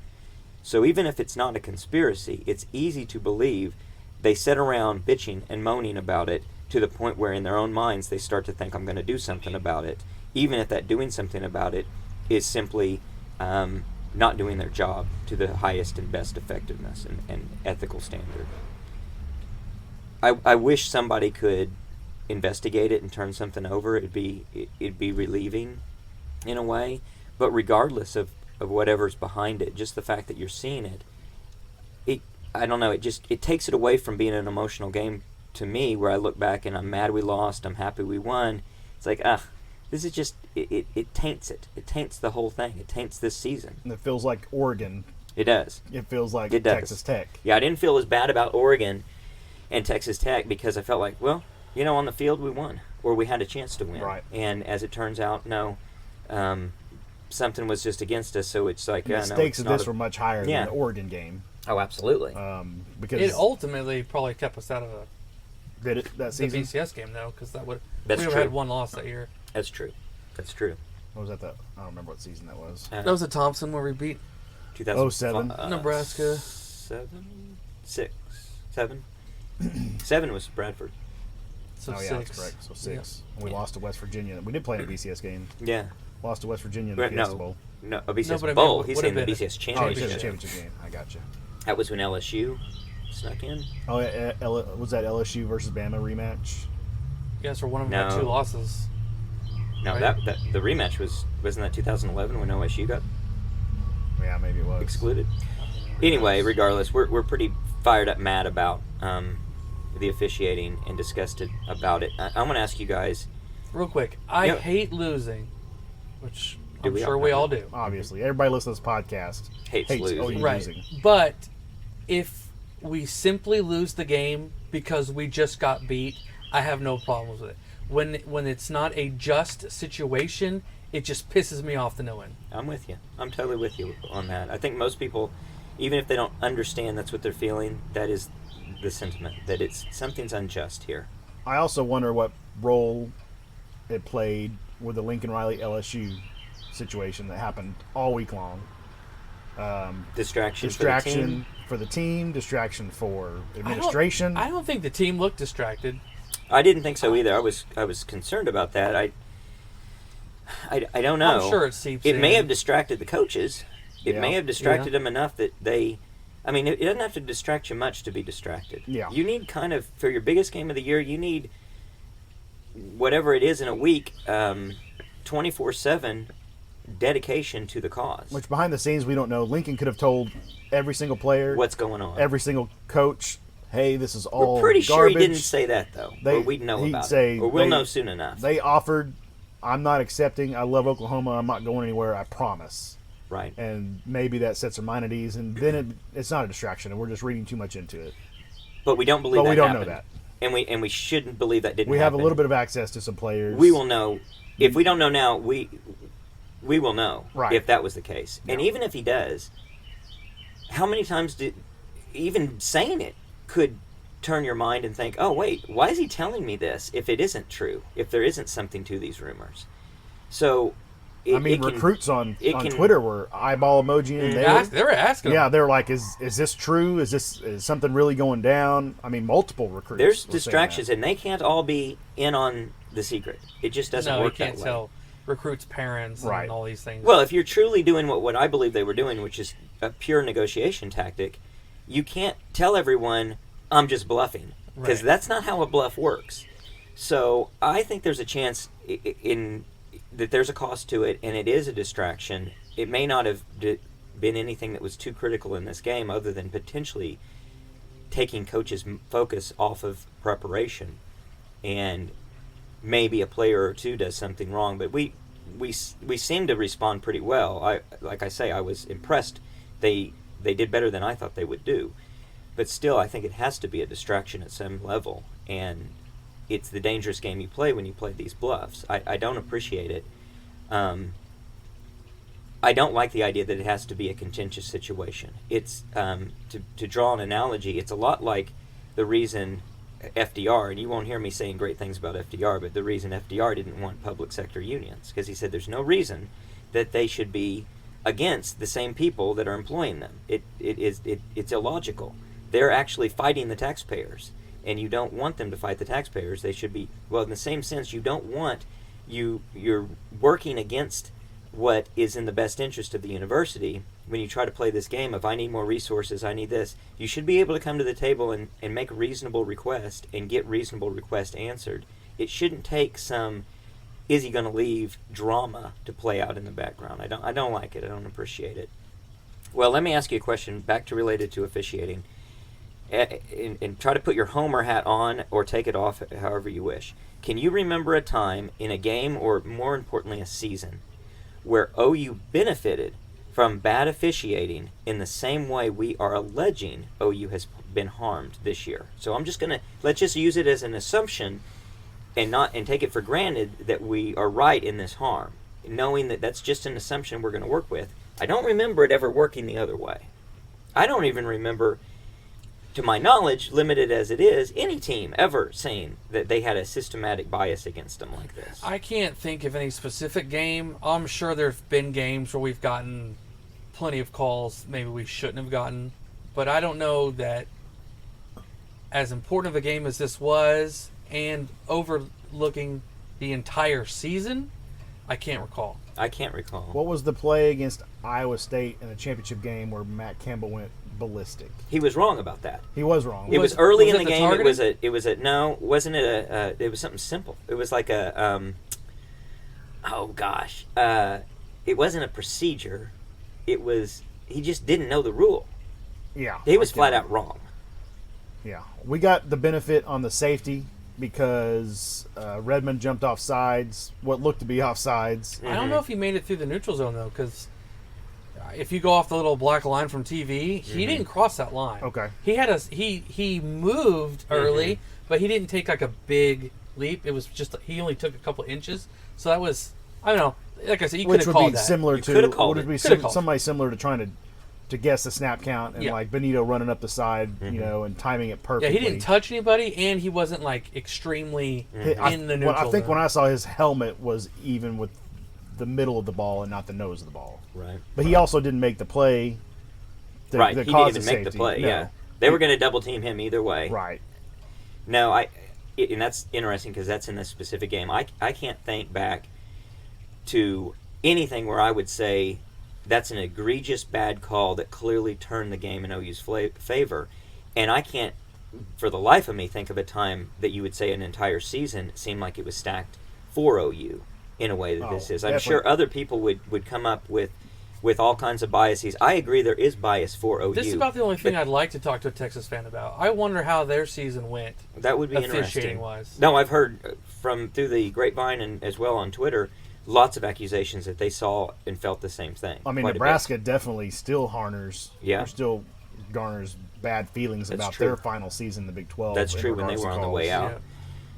So even if it's not a conspiracy, it's easy to believe they sit around bitching and moaning about it to the point where in their own minds they start to think, I'm going to do something about it, even if that doing something about it is simply not doing their job to the highest and best effectiveness and ethical standard. I wish somebody could investigate it and turn something over. It'd be relieving in a way, but regardless of whatever's behind it, just the fact that you're seeing it, I don't know, it takes it away from being an emotional game to me, where I look back and I'm mad we lost, I'm happy we won. It's like, this is just, it taints it. It taints the whole thing. It taints this season. And it feels like Oregon. It does. It feels like It does. Texas Tech. Yeah, I didn't feel as bad about Oregon and Texas Tech because I felt like, well, on the field we won, or we had a chance to win. Right. And as it turns out, no, something was just against us, so it's like, The stakes of this were much higher than the Oregon game. Oh, absolutely. Because it ultimately probably kept us out of did it that the season? BCS game, though, because we would That's have true. had one loss that year. That's true. That's true. What was that? I don't remember what season that was. That was at Thompson where we beat 2007? Nebraska. 7? 6? 7? 7 was Bradford. So Oh, 6. yeah, that's correct. So 6. And we lost to West Virginia. We did play in a BCS game. Yeah. Lost to West Virginia in the But Fiesta no. Bowl. No, a BCS but I mean, Bowl. it He's would've saying the been BCS Oh, it's championship. just a championship game. I got you. That was when LSU snuck in. Oh, was that LSU versus Bama rematch? Yes, or one of them had No. 2 losses. No, Right. that the rematch wasn't that 2011 when OSU got Yeah, maybe it was. excluded. Anyway, regardless, we're pretty fired up, mad about the officiating and disgusted about it. I want to ask you guys. Real quick, I Yeah. hate losing, which Do I'm we sure all? we all do. Obviously, everybody listening to this podcast Hates losing. OU Right. losing. But if we simply lose the game because we just got beat, I have no problems with it. When it's not a just situation, it just pisses me off to no end. I'm with you. I'm totally with you on that. I think most people, even if they don't understand that's what they're feeling, that is the sentiment, that it's something's unjust here. I also wonder what role it played with the Lincoln Riley LSU situation that happened all week long. Distraction For the team, distraction for administration. I don't think the team looked distracted. I didn't think so either. I was concerned about that. I don't know. I'm sure it seeps It may in. have distracted the coaches. It may Yeah. have distracted them enough that they. I mean, it doesn't have to distract you much to be distracted. Yeah. You need kind of, for your biggest game of the year, you need whatever it is in a week, 24/7 dedication to the cause. Which behind the scenes we don't know. Lincoln could have told every single player, What's going on? every single coach, hey, this is all We're pretty sure he garbage. didn't say that, though. They- Or we'd know he'd about say it. Or we'll they- know soon enough. They offered, I'm not accepting. I love Oklahoma. I'm not going anywhere. I promise. Right. And maybe that sets their mind at ease, and then it's not a distraction, and we're just reading too much into it. But we don't believe But that we don't know happened. that. And we shouldn't believe that didn't We have happen. a little bit of access to some players. We will know. If we don't know now, we will know Right. if that was the case. And Yeah. even if he does, how many times did even saying it could turn your mind and think, oh, wait, why is he telling me this if it isn't true, if there isn't something to these rumors? So, I mean, recruits on can- Twitter were eyeball emoji and They were asking. yeah, they're like, is this true? Is something really going down? I mean, multiple recruits. There's were saying distractions, that. and they can't all be in on the secret. It just doesn't No, you work can't that way. tell recruits' parents Right. and all these things. Well, if you're truly doing what I believe they were doing, which is a pure negotiation tactic, you can't tell everyone, I'm just bluffing. Because Right. that's not how a bluff works. So I think there's a chance in that there's a cost to it, and it is a distraction. It may not have been anything that was too critical in this game other than potentially taking coaches' focus off of preparation. And maybe a player or two does something wrong, but we seem to respond pretty well. Like I say, I was impressed. They did better than I thought they would do, but still, I think it has to be a distraction at some level, and it's the dangerous game you play when you play these bluffs. I don't appreciate it. I don't like the idea that it has to be a contentious situation. It's to draw an analogy. It's a lot like the reason FDR, and you won't hear me saying great things about FDR, but the reason FDR didn't want public sector unions, because he said there's no reason that they should be against the same people that are employing them. It's illogical. They're actually fighting the taxpayers, and you don't want them to fight the taxpayers. They should be, well, in the same sense, you don't want you're working against what is in the best interest of the university. When you try to play this game of I need more resources, I need this, you should be able to come to the table and make a reasonable request and get reasonable request answered. It shouldn't take some is he going to leave drama to play out in the background. I don't like it. I don't appreciate it. Well, let me ask you a question back to related to officiating, and try to put your homer hat on or take it off however you wish. Can you remember a time in a game, or more importantly a season, where OU benefited from bad officiating in the same way we are alleging OU has been harmed this year? So I'm just going to, let's just use it as an assumption and take it for granted that we are right in this harm, knowing that that's just an assumption we're going to work with. I don't remember it ever working the other way. I don't even remember, to my knowledge, limited as it is, any team ever saying that they had a systematic bias against them like this. I can't think of any specific game. I'm sure there have been games where we've gotten plenty of calls maybe we shouldn't have gotten, but I don't know that as important of a game as this was, and overlooking the entire season, I can't recall. I can't recall. What was the play against Iowa State in the championship game where Matt Campbell went ballistic? He was wrong about that. He was wrong. It was early was in it the the game. targeting? It was a no. Wasn't it a? It was something simple. It was like a. Oh gosh. It wasn't a procedure. It was. He just didn't know the rule. Yeah. He was I flat get it. out wrong. Yeah. We got the benefit on the safety because Redmond jumped off sides, what looked to be off sides. I don't know if he made it through the neutral zone, though, because if you go off the little black line from TV, he didn't cross that line. Okay. He had he moved early, but he didn't take like a big leap. It was just he only took a couple inches. So that was, I don't know. Like I said, you could Which have would called be that. similar You to coulda called would it. it be Coulda called it. somebody similar to trying to guess the snap count and Yeah. like Benito running up the side, and timing it Yeah, perfectly. he didn't touch anybody, and he wasn't like extremely in the neutral I think zone. when I saw his helmet was even with the middle of the ball and not the nose of the ball. Right. But he also didn't make the play. Right. That He caused didn't even make the safety. play. No. Yeah. They were going to double team him either way. Right. No, and that's interesting because that's in this specific game. I can't think back to anything where I would say that's an egregious bad call that clearly turned the game in OU's favor. And I can't, for the life of me, think of a time that you would say an entire season seemed like it was stacked for OU in a way that this is. I'm definitely. sure other people would come up with all kinds of biases. I agree there is bias for OU. This is about the only thing but I'd like to talk to a Texas fan about. I wonder how their season went, that would be interesting. officiating-wise. No, I've heard from through the grapevine and as well on Twitter, lots of accusations that they saw and felt the same thing. I mean, quite a bit. Nebraska definitely still garners. Yeah. Or still garners bad feelings That's about true. their final season in the Big 12. That's in true when they regards were to on the way calls. out. Yeah.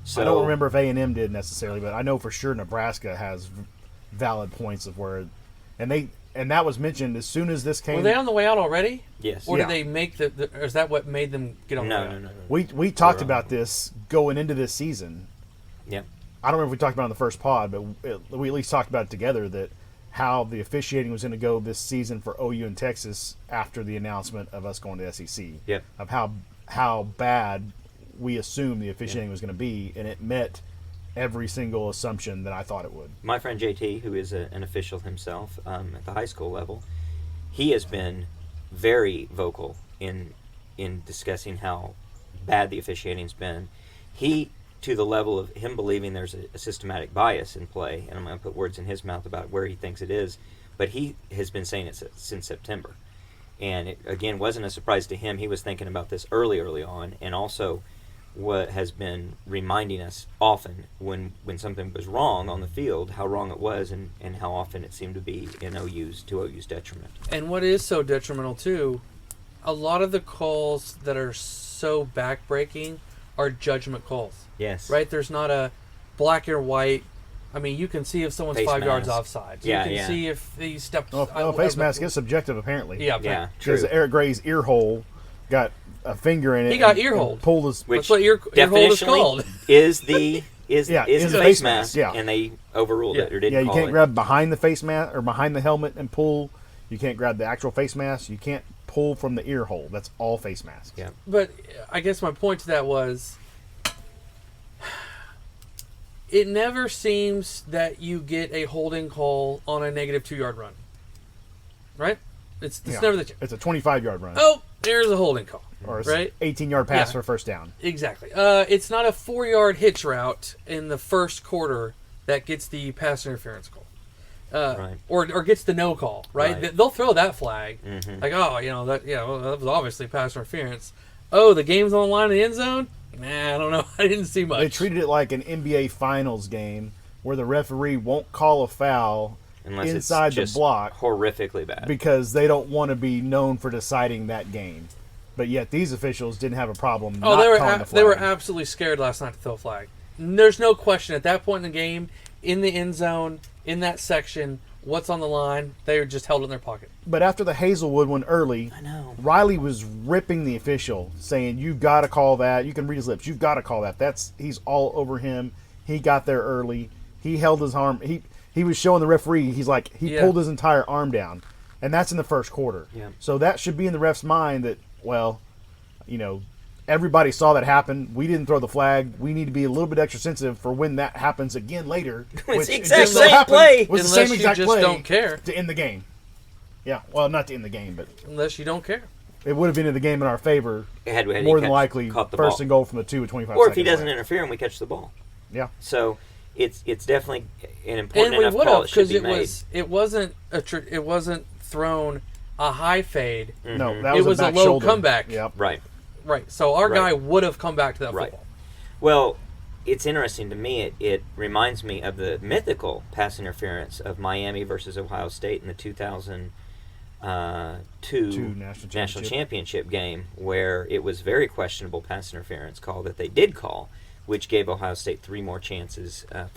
So, I don't remember if A&M did necessarily, but I know for sure Nebraska has valid points of where, and that was mentioned as soon as this came. Were they on the way out already? Yes. Or Yeah. did they make or is that what made them get on the way No. out? We talked They're about on. this going into this season. Yeah. I don't remember if we talked about it on the first pod, but we at least talked about it together that how the officiating was going to go this season for OU and Texas after the announcement of us going to SEC. Yeah. Of how bad we assumed the officiating was going to be, and it met every single assumption that I thought it would. My friend JT, who is an official himself at the high school level, he has been very vocal in discussing how bad the officiating's been. He, to the level of him believing there's a systematic bias in play, and I'm going to put words in his mouth about where he thinks it is, but he has been saying it since September. And it, again, wasn't a surprise to him. He was thinking about this early on, and also what has been reminding us often when something was wrong on the field, how wrong it was, and how often it seemed to be to OU's detriment. And what is so detrimental too, a lot of the calls that are so backbreaking are judgment calls. Yes. Right? There's not a black or white. I mean, you can see if someone's Face 5 yards mask. offside. Yeah, you can yeah. see if he stepped. Face mask is subjective, apparently. Yeah, Yeah, Because true. Eric Gray's ear hole got a finger in it. He got and- ear and holed. Pulled his. Which That's what ear hold is definitionally called. is the Yeah, is is the the face face mask, mask, yeah. and they overruled it or didn't Yeah, you call can't it. grab behind the face mask or behind the helmet and pull. You can't grab the actual face mask. You can't pull from the ear hole. That's all face masks. Yeah. But I guess my point to that was, it never seems that you get a holding call on a negative 2 yard run. Right? It's Yeah. never the. It's a 25-yard run. Oh, there's a holding call. Or a right? 18-yard pass Yeah. for a first down. Exactly. It's not a 4 yard hitch route in the first quarter that gets the pass interference call. Right. Or gets the no call, right? Right. They'll throw that flag. Mhm. Like, oh, that was obviously pass interference. Oh, the game's on the line in the end zone? Nah, I don't know. I didn't see much. They treated it like an NBA Finals game where the referee won't call a foul Unless inside it's just the block horrifically bad. because they don't want to be known for deciding that game. But yet these officials didn't have a problem Oh, not they were calling the flag. they were absolutely scared last night to throw a flag. There's no question at that point in the game, in the end zone, in that section, what's on the line, they were just held in their pocket. But after the Hazelwood one early, I know. Riley was ripping the official, saying, "You've got to call that." You can read his lips. You've got to call that. He's all over him. He got there early. He held his arm. He was showing the referee. He's like he Yeah. pulled his entire arm down, and that's in the first quarter. Yeah. So that should be in the ref's mind that everybody saw that happen. We didn't throw the flag. We need to be a little bit extra sensitive for when that happens again later. It's the exact same play. Was the Unless same you exact just play don't care. to end the game. Yeah, well, not to end the game, but Unless you don't care. it would have ended the game in our favor. Had he More than likely, caught the first ball. and goal from the 2 with 25 Or seconds if he doesn't left. interfere and we catch the ball. Yeah. So it's definitely an important And we enough would call. have It should because be it made. it wasn't thrown a high fade. No, that It was was a back low shoulder. comeback. Yep. Right. Right. So our Right. guy would have come back to that Right. football. Well, it's interesting to me. It reminds me of the mythical pass interference of Miami versus Ohio State in the 2002 national championship game, where it was very questionable pass interference call that they did call, which gave Ohio State four more chances at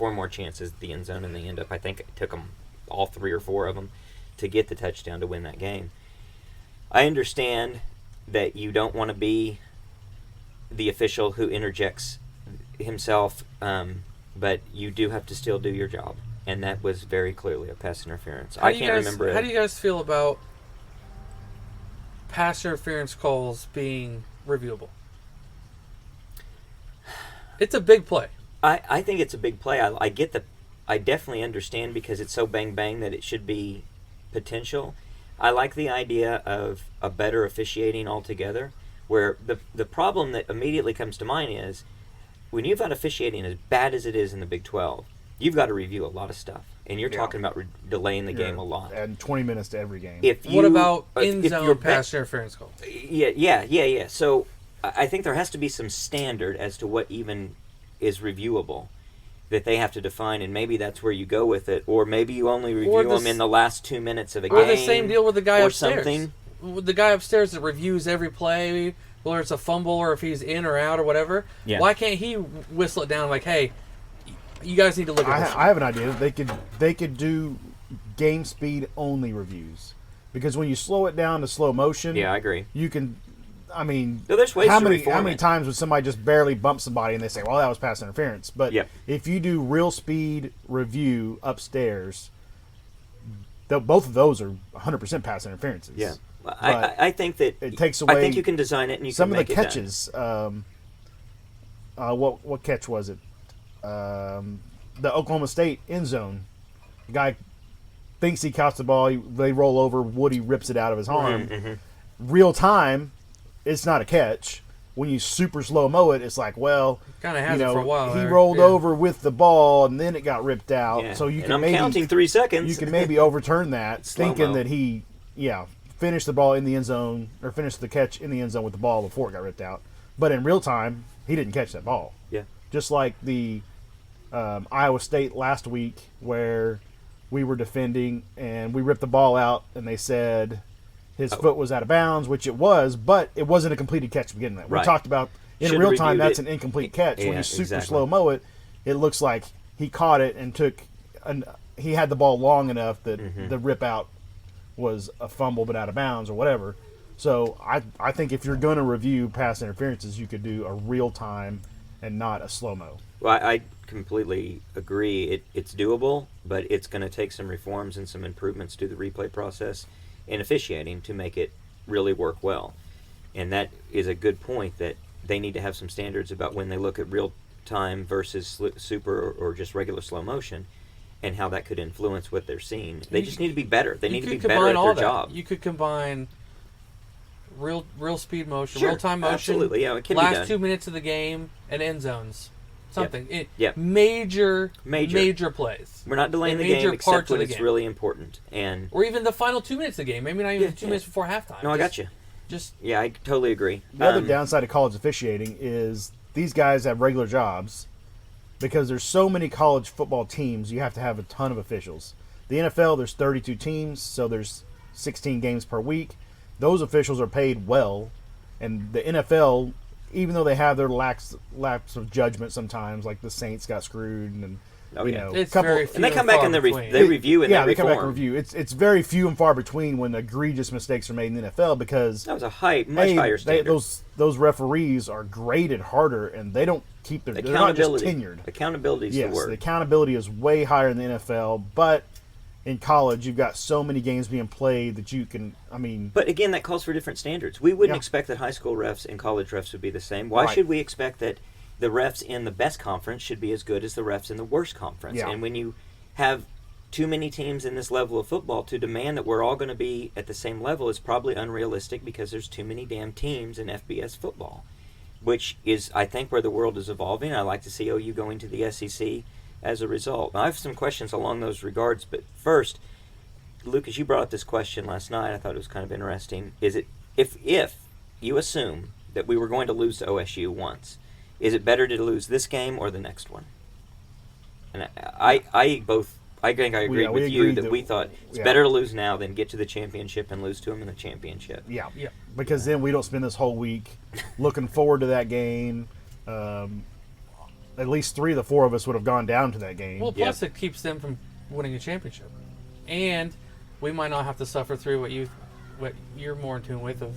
the end zone, and they end up, I think it took them all 3 or 4 of them to get the touchdown to win that game. I understand that you don't want to be the official who interjects himself, but you do have to still do your job, and that was very clearly a pass interference. I can't remember. How do you guys feel about pass interference calls being reviewable? It's a big play. I think it's a big play. I get I definitely understand because it's so bang bang that it should be potential. I like the idea of a better officiating altogether, where the problem that immediately comes to mind is when you've got officiating as bad as it is in the Big 12, you've got to review a lot of stuff, and you're talking about delaying the game a lot. And 20 minutes to every game. What about if in-zone you're pass interference calls? Yeah. So I think there has to be some standard as to what even is reviewable that they have to define, and maybe that's where you go with it, or maybe you only review them in the last 2 minutes of a game. Or the same deal with the guy or upstairs. Something. With the guy upstairs that reviews every play, whether it's a fumble or if he's in or out or whatever. Yeah. Why can't he whistle it down like, hey, you guys need to look at this? I have an idea. They could do game speed only reviews, because when you slow it down to slow motion, Yeah, I agree. you can. I mean, No, there's ways how to many reform how many it. times would somebody just barely bump somebody and they say, "Well, that was pass interference"? But Yeah. if you do real speed review upstairs, both of those are 100% pass interferences. Yeah. But I think that it takes I away think you can design it and you some can of the make it catches. What catch was it? The Oklahoma State end zone. The guy thinks he caught the ball. They roll over. Woody rips it out of his arm. Mm-hmm. Real time, it's not a catch. When you super slow mo it, it's like, well, Kind of has it for a while. he there. rolled Yeah. over with the ball and then it got ripped out. done. Yeah. So you and can I'm maybe counting 3 seconds. you can maybe overturn that, Slow-mo. thinking that he finished the ball in the end zone or finished the catch in the end zone with the ball before it got ripped out. But in real time, he didn't catch that ball. Yeah. Just like the Iowa State last week where we were defending and we ripped the ball out and they said his foot was out of bounds, which it was, but it wasn't a completed catch to begin with. We Right. talked about in Should've real time reviewed that's it. an incomplete catch. When Yeah, you super exactly. slow mo it, it looks like he caught it and he had the ball long enough that Mm-hmm. the rip out was a fumble but out of bounds or whatever. So I think if you're going to review pass interferences, you could do a real time and not a slow mo. Well, I completely agree. It's doable, but it's going to take some reforms and some improvements to the replay process and officiating to make it really work well. And that is a good point, that they need to have some standards about when they look at real time versus super or just regular slow motion, and how that could influence what they're seeing. They just need to be better. They need to be better at their job. You could combine real speed motion, Sure, real time motion, absolutely, yeah, it can be last done. 2 minutes of the game, and end zones. Something. Yeah. Major plays. We're not delaying And the major game except parts when of the it's game. really important. And Or even the final 2 minutes of the game. Maybe not even Yeah, 2 yeah. minutes before halftime. no, I got you. Just Yeah, I totally agree. The other downside of college officiating is these guys have regular jobs because there's so many college football teams. You have to have a ton of officials. The NFL, there's 32 teams, so there's 16 games per week. Those officials are paid well, and the NFL, even though they have their lapse of judgment sometimes, like the Saints got screwed, and Oh, yeah. it's couple, very few And they come back far and they between. review and yeah, they they come back and reform. review. It's very few and far between when egregious mistakes are made in the NFL because That was a much higher standard. those referees are graded harder and they don't keep their. They're not just Accountability. tenured. Accountability is Yes, the word. the accountability is way higher in the NFL, but in college, you've got so many games being played that you can. I mean, But again, that calls for different standards. We wouldn't Yeah. expect that high school refs and college refs would be the same. Why Right. should we expect that the refs in the best conference should be as good as the refs in the worst conference? Yeah. And when you have too many teams in this level of football, to demand that we're all going to be at the same level is probably unrealistic because there's too many damn teams in FBS football, which is, I think, where the world is evolving. I like to see OU going to the SEC as a result. Now, I have some questions along those regards, but first, Lucas, you brought up this question last night. I thought it was kind of interesting. Is it if you assume that we were going to lose to OSU once, is it better to lose this game or the next one? And I think I agreed Yeah, we with you agreed that that- we thought it's yeah. better to lose now than get to the championship and lose to them in the championship. yeah, Yeah. because then we don't spend this whole week looking forward to that game. At least 3 of the 4 of us would have gone down to that game. Well, plus it keeps them from winning a championship, and we might not have to suffer through what you're more in tune with of,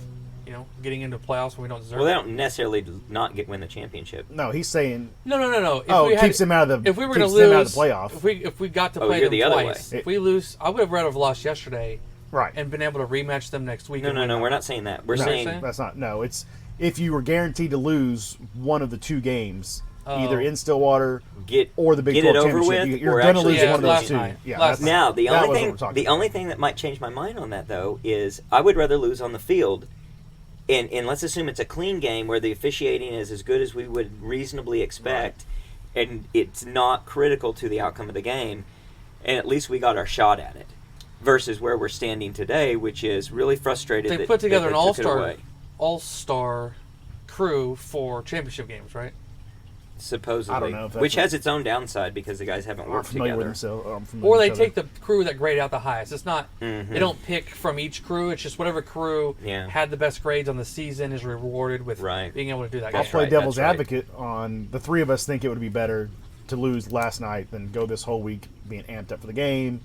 getting into playoffs when we don't deserve. Well, they it. don't necessarily not win the championship. no, he's saying No. it keeps them out of the. If we were going to keeps them out lose, of the playoff. if we got to Oh, play you're them the other twice, way. if we lose, I would have rather have lost yesterday Right. and been able to rematch them next week. No, and win that. we're not saying that. We're No, saying that's not. No, it's if you were guaranteed to lose one of the 2 games, Oh. either in Stillwater get or the Big get 12 it over championship, with, you're or going to actually lose Yeah, one of those last 2. night. Yeah, Last that's- Now, the that only was what thing we're talking the about. only thing that might change my mind on that, though, is I would rather lose on the field. And let's assume it's a clean game where the officiating is as good as we would reasonably expect, and it's not critical to the outcome of the game, and at least we got our shot at it. Versus where we're standing today, which is really frustrated. They that- put together that an they took it all-star away. all-star crew for championship games, right? Supposedly, I don't know if that's which what- has its own downside because the guys haven't I'm worked familiar with together. themselves. I'm familiar Or with they each other. take the crew that grade out the highest. It's not. Mhm. They don't pick from each crew. It's just whatever crew Yeah. had the best grades on the season is rewarded with Right. being able to do that. I'll That's play right, devil's that's right. advocate on the 3 of us think it would be better to lose last night than go this whole week being amped up for the game,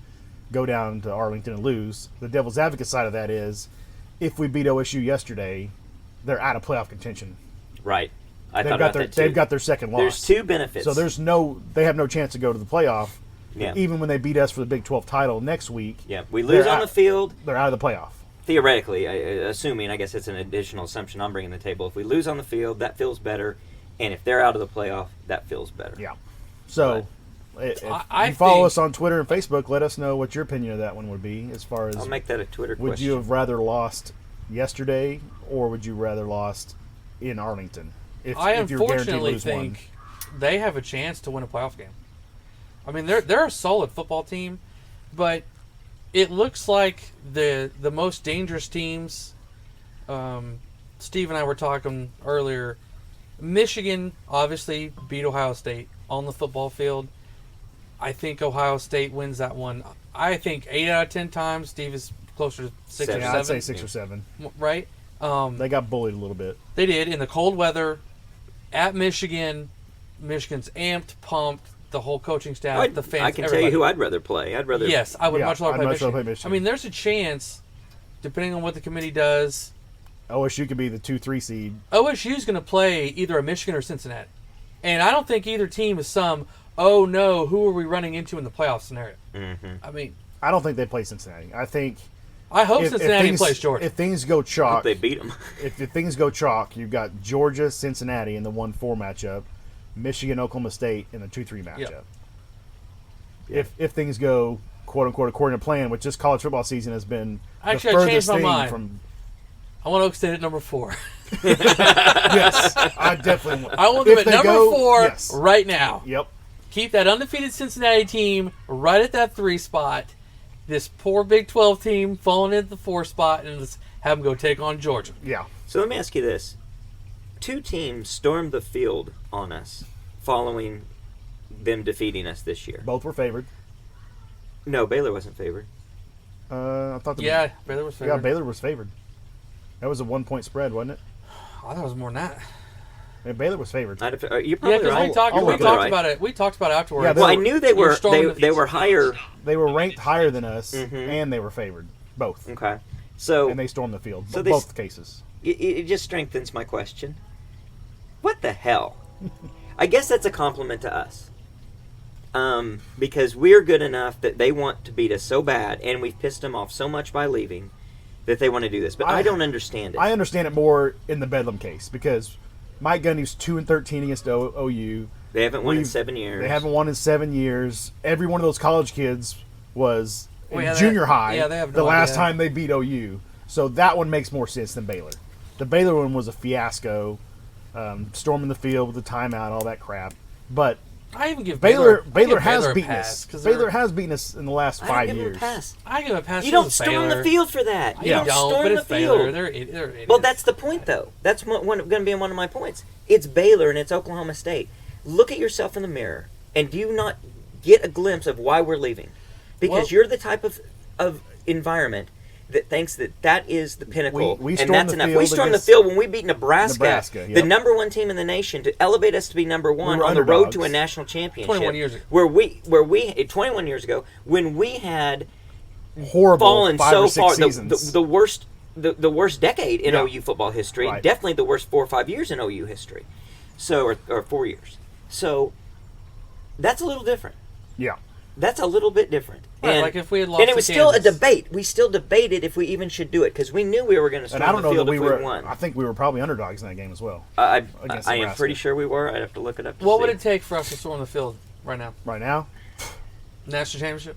go down to Arlington and lose. The devil's advocate side of that is if we beat OSU yesterday, they're out of playoff contention. Right. I They've thought got about their that too. they've got their second loss. There's 2 benefits. So they have no chance to go to the playoff. Yeah. Even when they beat us for the Big 12 title next week, Yeah, we lose They're on out. the field. they're out of the playoff. Theoretically, assuming, I guess it's an additional assumption I'm bringing to the table. If we lose on the field, that feels better, and if they're out of the playoff, that feels better. Yeah. So if I you follow think- us on Twitter and Facebook, let us know what your opinion of that one would be as far as I'll make that a Twitter would question. you have rather lost yesterday or would you rather lost in Arlington? I if you're guaranteed to unfortunately lose one. think they have a chance to win a playoff game. I mean, they're a solid football team, but it looks like the most dangerous teams. Steve and I were talking earlier. Michigan obviously beat Ohio State on the football field. I think Ohio State wins that one. I think 8 out of 10 times. Steve is closer to 6 Seven. or Yeah, 7. I'd say 6 or 7. Right? They got bullied a little bit. They did in the cold weather at Michigan. Michigan's amped, pumped. The whole coaching staff, the fans. I can tell everybody. you who I'd rather play. I'd rather. Yes, I would Yeah, much rather I'd play much Michigan. rather play Michigan. I mean, there's a chance, depending on what the committee does, OSU could be the 2-3 seed. OSU's going to play either a Michigan or Cincinnati, and I don't think either team is some. Oh no, who are we running into in the playoff scenario? Mhm. I mean, I don't think they play Cincinnati. I think I hope if Cincinnati things, plays Georgia. If things go I hope chalk, they beat them. if things go chalk, you've got Georgia, Cincinnati in the 1-4 matchup, Michigan, Oklahoma State in the 2-3 matchup. If things go quote unquote according to plan, which this college football season has been Actually, the I changed furthest my thing mind. from. I want Oak State at number 4. Yes, I definitely want. I want them If at they number go, 4 yes. right now. Yep. Keep that undefeated Cincinnati team right at that 3 spot. This poor Big 12 team falling into the 4 spot, and let's have them go take on Georgia. Yeah. So let me ask you this: 2 teams stormed the field on us following them defeating us this year. Both were favored. No, Baylor wasn't favored. I thought. Yeah, Baylor was favored. Yeah, Baylor was favored. That was a 1-point spread, wasn't it? I thought it was more than that. Yeah, Baylor was favored. You're Yeah, probably because right. we talked, I'll we look talked it up. about it. We talked about it afterwards. Yeah, Well, I knew they were storming they were higher. They were ranked higher than us, Mhm. and they were favored. Both. Okay, so And they stormed the field. So Both cases. it just strengthens my question. What the hell? I guess that's a compliment to us. because we're good enough that they want to beat us so bad, and we've pissed them off so much by leaving that they want to do this. But I don't understand it. I understand it more in the Bedlam case because Mike Gundy's 2-13 against OU. They haven't won in 7 years. They haven't won in 7 years. Every one of those college kids was in junior high they have no the last idea. time they beat OU. So that one makes more sense than Baylor. The Baylor one was a fiasco, storming the field with the timeout, all that crap. But I even give Baylor Baylor has a beaten pass, us. Baylor has beaten us in the last I 5 give them years. a pass. I give a pass. You to don't the storm Baylor. the field for that. You Yeah. don't storm but the it's Baylor. field. They're idiots. Well, that's the point, though. That's going to be one of my points. It's Baylor and it's Oklahoma State. Look at yourself in the mirror, and do you not get a glimpse of why we're leaving? Because you're the type of environment that thinks that is the pinnacle, We and stormed that's the enough. field We stormed the against field when we beat Nebraska, Nebraska, the yep. number one team in the nation, to elevate us to be number one We were on the road to underdogs. a national championship. 21 years ago. Where we 21 years ago, when we had Horrible fallen 5 so or 6 far, seasons. the worst decade in Yeah. OU football history, Right. definitely the worst 4 or 5 years in OU history, or 4 years. So that's a little different. Yeah. That's a little bit different. Right, And, like if we had lost and it to was still a Kansas. debate. We still debated if we even should do it because we knew we were going to And I storm don't the know field that if we we were. won. I think we were probably underdogs in that game as well. I against am Nebraska. pretty sure we were. I'd have to look it up. What would it take for us to storm the field right now? Right now, National championship?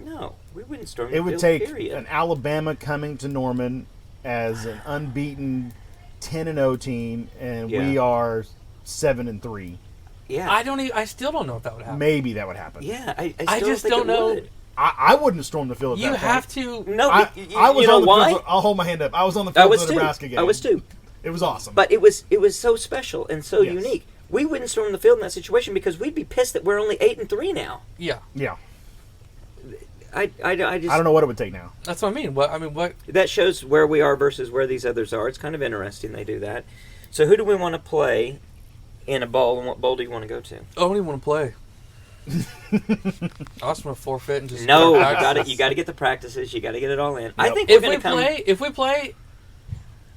No, we wouldn't storm the it would field. take Period. an Alabama coming to Norman as an unbeaten 10-0 team, and we Yeah. are 7-3. Yeah, I still don't know if that would happen. Maybe that would happen. yeah. I I still just think don't it know. would. I wouldn't storm the field. At You that have point. to. No, I, you, I was you know on the why? field. I'll hold my hand up. I was on the I field was for the too. Nebraska game. I was too. It was awesome. But it was so special and so Yes. unique. We wouldn't storm the field in that situation because we'd be pissed that we're only 8-3 now. Yeah, yeah, I just I don't know what it would take now. that's what I mean. What? that shows where we are versus where these others are. It's kind of interesting they do that. So who do we want to play in a bowl, and what bowl do you want to go to? I don't even want to play. I just want to forfeit and just. No, practice. you got to get the practices. You got to get it all in. I Yep. think If we're we going to come. if we play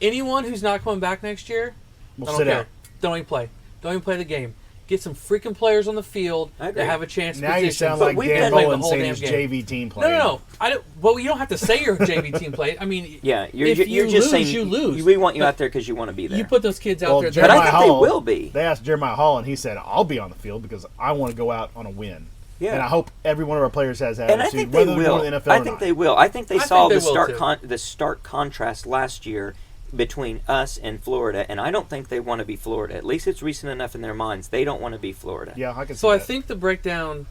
anyone who's not coming back next year, We'll I don't sit care. out. Don't even play. Don't even play the game. Get some freaking players on the field I agree. that have a chance. Now you position. sound But like we've Dan been playing the Mullen whole saying damn his game. JV team No, playing. no. I don't. Well, you don't have to say your JV team played. I mean, Yeah, you're if you're you just lose, saying you lose. We want you out there because you want to be there. You put those kids out Well, there. But Jeremiah I think they Hall, will be. They asked Jeremiah Hall, and he said, "I'll be on the field because I want to go out on a win." Yeah. And I hope every one of our players has that And I attitude, think they whether they're will. going to the NFL I or think not. they will. I think they I saw think the they will, stark too. the stark contrast last year between us and Florida, and I don't think they want to be Florida. At least it's recent enough in their minds. They don't want to be Florida. Yeah, I can see So I that. think the breakdown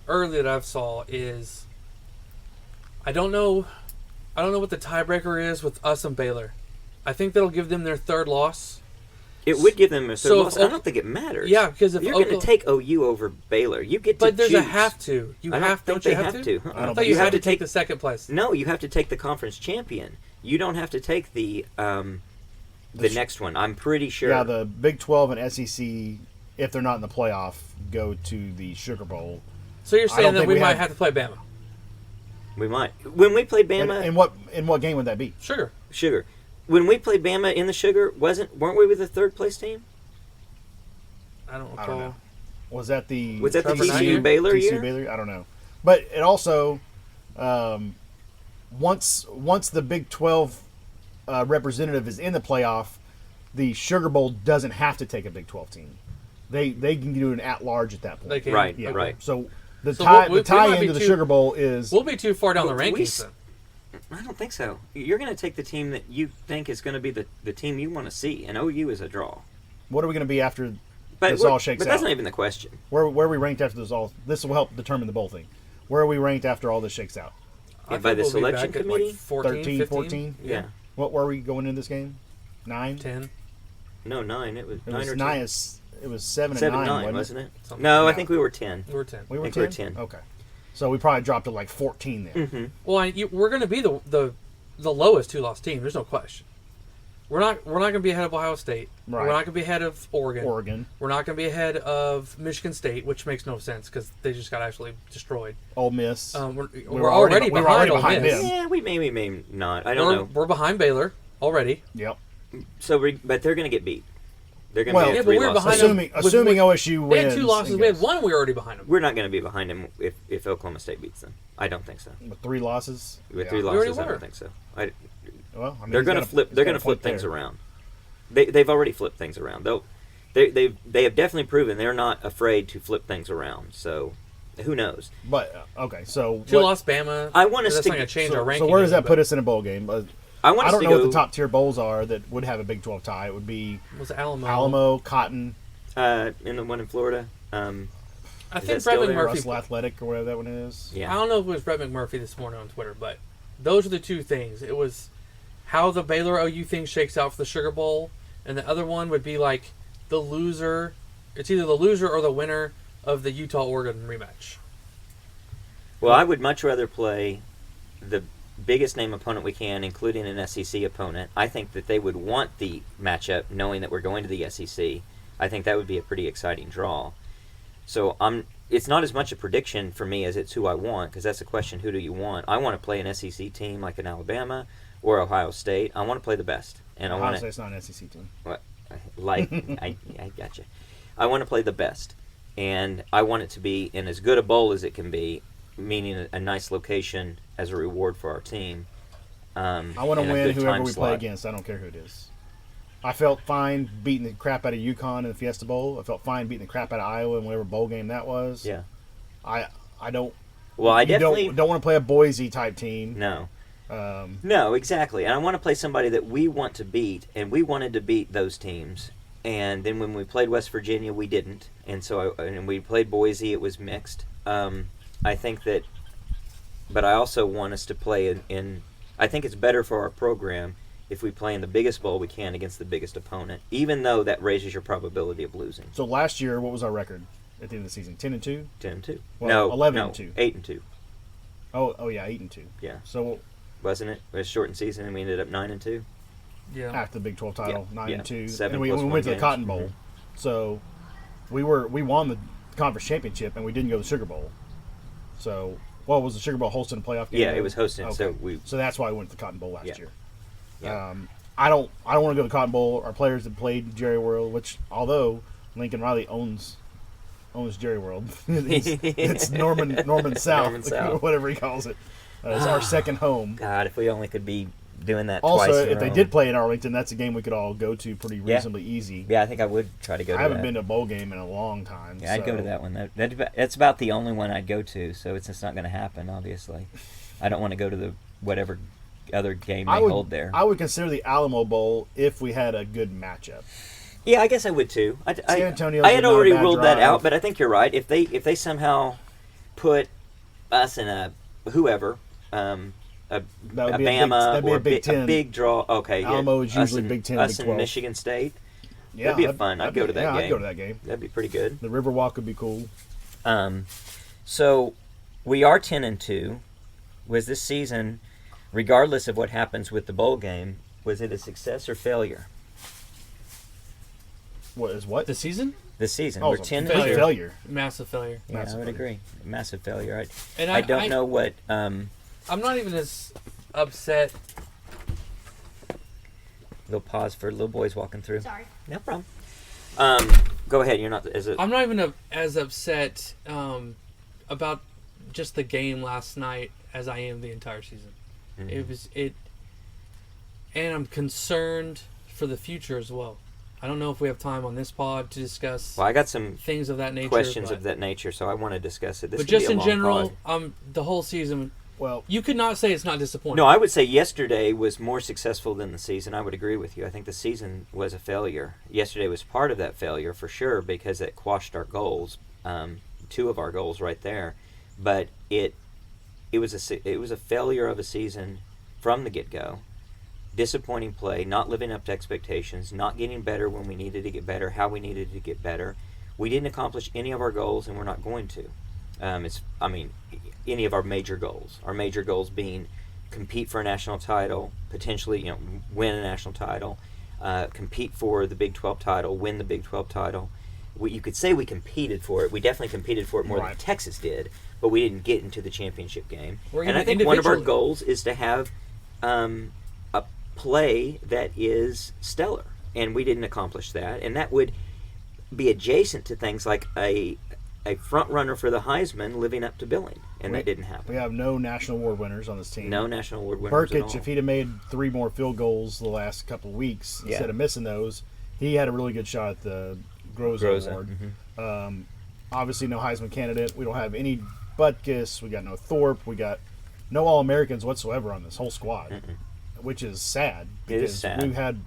early that I've saw is I don't know what the tiebreaker is with us and Baylor. I think that'll give them their third loss. It would give them a third So if loss. I don't think it matters. Yeah, because if You're going to Oklahoma- take OU over Baylor. You get to but there's choose. a have to. You I have don't don't you think have they to? have to. I I don't thought think you so. had to take the second place. No, you have to take the conference champion. You don't have to take the next one. I'm pretty sure. Yeah, the Big 12 and SEC, if they're not in the playoff, go to the Sugar Bowl. So you're I saying don't that think we we might have- have to play Bama? We might. When we played And, Bama, in what game would that be? Sugar. Sugar. When we played Bama in the Sugar, weren't we with the third place team? I don't I recall. don't know. Was that the Was that the Trevor Knight TCU year? Baylor TCU year? Baylor? I don't know. But it also, once the Big 12 representative is in the playoff, the Sugar Bowl doesn't have to take a Big 12 team. They can do an at-large at that point. They can. Right, Yeah. right. So the So tie we the tie might be into the too- Sugar Bowl is We'll be too far down the But we rankings s- then. I don't think so. You're going to take the team that you think is going to be the team you want to see, and OU is a draw. what are we going to be after But this we're- all shakes But that's out? not even the question. Where are we ranked after this all? This will help determine the bowl thing. Where are we ranked after all this shakes out? I Yeah, by think the we'll be selection back at, committee? like 14, 13, 15, 14? Yeah. What were we going in this game? 9? 10. No, 9. It was It 9 was or 9. 10. It was 7 and 7 9, 9, wasn't wasn't it? Something No, like I that. think we were 10. We were 10. We were think 10? we're 10. Okay. So we probably dropped to like 14 then. Mm-hmm. Well, we're going to be the lowest two-loss team. There's no question. We're not going to be ahead of Ohio State. Right. We're not going to be ahead of Oregon. Oregon. We're not going to be ahead of Michigan State, which makes no sense because they just got absolutely destroyed. Ole Miss. We're were already behind Ole behind Miss. them. Yeah, we may not. I don't know. We're behind Baylor already. Yep. But they're going to get beat. They're going to Well, be Yeah, at but 3 we were losses. behind them. Assuming OSU wins. They had 2 losses. and We had goes. 1 we were already behind them. We're not going to be behind them if Oklahoma State beats them. I don't think so. With 3 losses. With Yeah. 3 already losses, I were. don't think so. Well, I mean, They're he's going to got a- flip. he's They're got going a to flip point things there. around. They've already flipped things around. They have definitely proven they're not afraid to flip things around. So, who knows? But okay, so 2 what- lost Bama. I want us That's to- not going to change our so, ranking. so where does that but put us in a bowl game? I want I us don't to know go what the top tier bowls are that would have a Big 12 tie. It would be Was Alamo? Alamo, Cotton, in the one in Florida. I Is think that still Brett there? McMurphy. Russell Athletic, or whatever that one is. Yeah. I don't know if it was Brett McMurphy this morning on Twitter, but those are the 2 things. It was how the Baylor OU thing shakes out for the Sugar Bowl, and the other one would be like the loser. It's either the loser or the winner of the Utah-Oregon rematch. Well, I would much rather play the biggest name opponent we can, including an SEC opponent. I think that they would want the matchup, knowing that we're going to the SEC. I think that would be a pretty exciting draw. So it's not as much a prediction for me as it's who I want, because that's the question: who do you want? I want to play an SEC team like an Alabama or Ohio State. I want to play the best, and I Ohio want to. State's not an SEC team. Like I gotcha. I want to play the best, and I want it to be in as good a bowl as it can be, meaning a nice location as a reward for our team. I want to and a win good whoever time we slot. play against. I don't care who it is. I felt fine beating the crap out of UConn in the Fiesta Bowl. I felt fine beating the crap out of Iowa in whatever bowl game that was. Yeah. I don't. Well, I you definitely don't want to play a Boise type team. no. Um, No, exactly. And I want to play somebody that we want to beat, and we wanted to beat those teams. And then when we played West Virginia, we didn't. And so, and we played Boise, it was mixed. I think that, but I also want us to play in. I think it's better for our program if we play in the biggest bowl we can against the biggest opponent, even though that raises your probability of losing. so last year, what was our record at the end of the season? 10-2. 10-2. Well, No, 11-2. 8-2. Oh yeah, 8-2. Yeah, So wasn't it? It was a shortened season, and we ended up 9-2. Yeah. after the Big 12 title, Yeah, 9-2, 7 and we plus went one to the games. Cotton Bowl. So we won the conference championship, and we didn't go to the Sugar Bowl. So was the Sugar Bowl hosting a playoff game? Yeah, there? it was hosting. Okay. So we. So that's why we went to the Cotton Bowl last Yeah. year. Yeah. I don't want to go to the Cotton Bowl. Our players that played Jerry World, which although Lincoln Riley owns Jerry World, it's Norman South, Norman South. whatever he calls it. It's our second home. God, if we only could be doing that Also, twice. in a if they row. did play in Arlington, that's a game we could all go to pretty reasonably easy. Yeah, I think I would try to go to I haven't that. been to a bowl game in a long time. Yeah, I'd go so- to that one. That's about the only one I'd go to, so it's just not going to happen, obviously. I don't want to go to the whatever other game they hold there. I would consider the Alamo Bowl if we had a good matchup. Yeah, I guess I would too. San Antonio's I had not a already bad ruled that drive. out, but I think you're right. If they somehow put us in a whoever, a That would be Bama that'd be or a Big Ten. big draw. Okay, Alamo is yeah. usually us and, Big 10 or Us Big and 12. Michigan State. Yeah, That'd be fun. I'd go to that yeah, game. I'd go to that game. That'd be pretty good. The Riverwalk would be cool. So we are 10-2. Was this season, regardless of what happens with the bowl game, was it a success or failure? What is what? The season? This season, Oh, we're it's a 10-2. failure. Failure. Massive failure. Yeah, Massive I would failure. agree. Massive failure. And I don't know what. I'm not even as upset. Little pause for little boys walking through. Sorry. No problem. Go ahead. You're not. Is it? I'm not even as upset about just the game last night as I am the entire season. Mhm. And I'm concerned for the future as well. I don't know if we have time on this pod to discuss Well, I got some things of that nature. questions but, of that nature, so I want to discuss it. This but could be just a in long general, pod. the whole season, Well, you could not say it's not disappointing. No, I would say yesterday was more successful than the season. I would agree with you. I think the season was a failure. Yesterday was part of that failure for sure because it quashed our goals, 2 of our goals right there. But it was a failure of a season from the get-go. Disappointing play, not living up to expectations, not getting better when we needed to get better, how we needed to get better. We didn't accomplish any of our goals, and we're not going to. Any of our major goals. Our major goals being compete for a national title, potentially, win a national title, compete for the Big 12 title, win the Big 12 title. You could say we competed for it. We definitely competed for it more than Right. Texas did, but we didn't get into the championship game. Or And I even think one of our individually. goals is to have a play that is stellar. and we didn't accomplish that. And that would be adjacent to things like a front runner for the Heisman living up to billing, and that didn't happen. We have no national award winners on this team. No national award winners at all. Burkich, if he'd have made 3 more field goals the last couple of weeks instead of missing those, he had a really good shot at the Groza Award. Mm-hmm. Obviously, no Heisman candidate. We don't have any Butkus. We got no Thorpe. We got no All-Americans whatsoever on this whole squad, which is sad. It is sad. We've had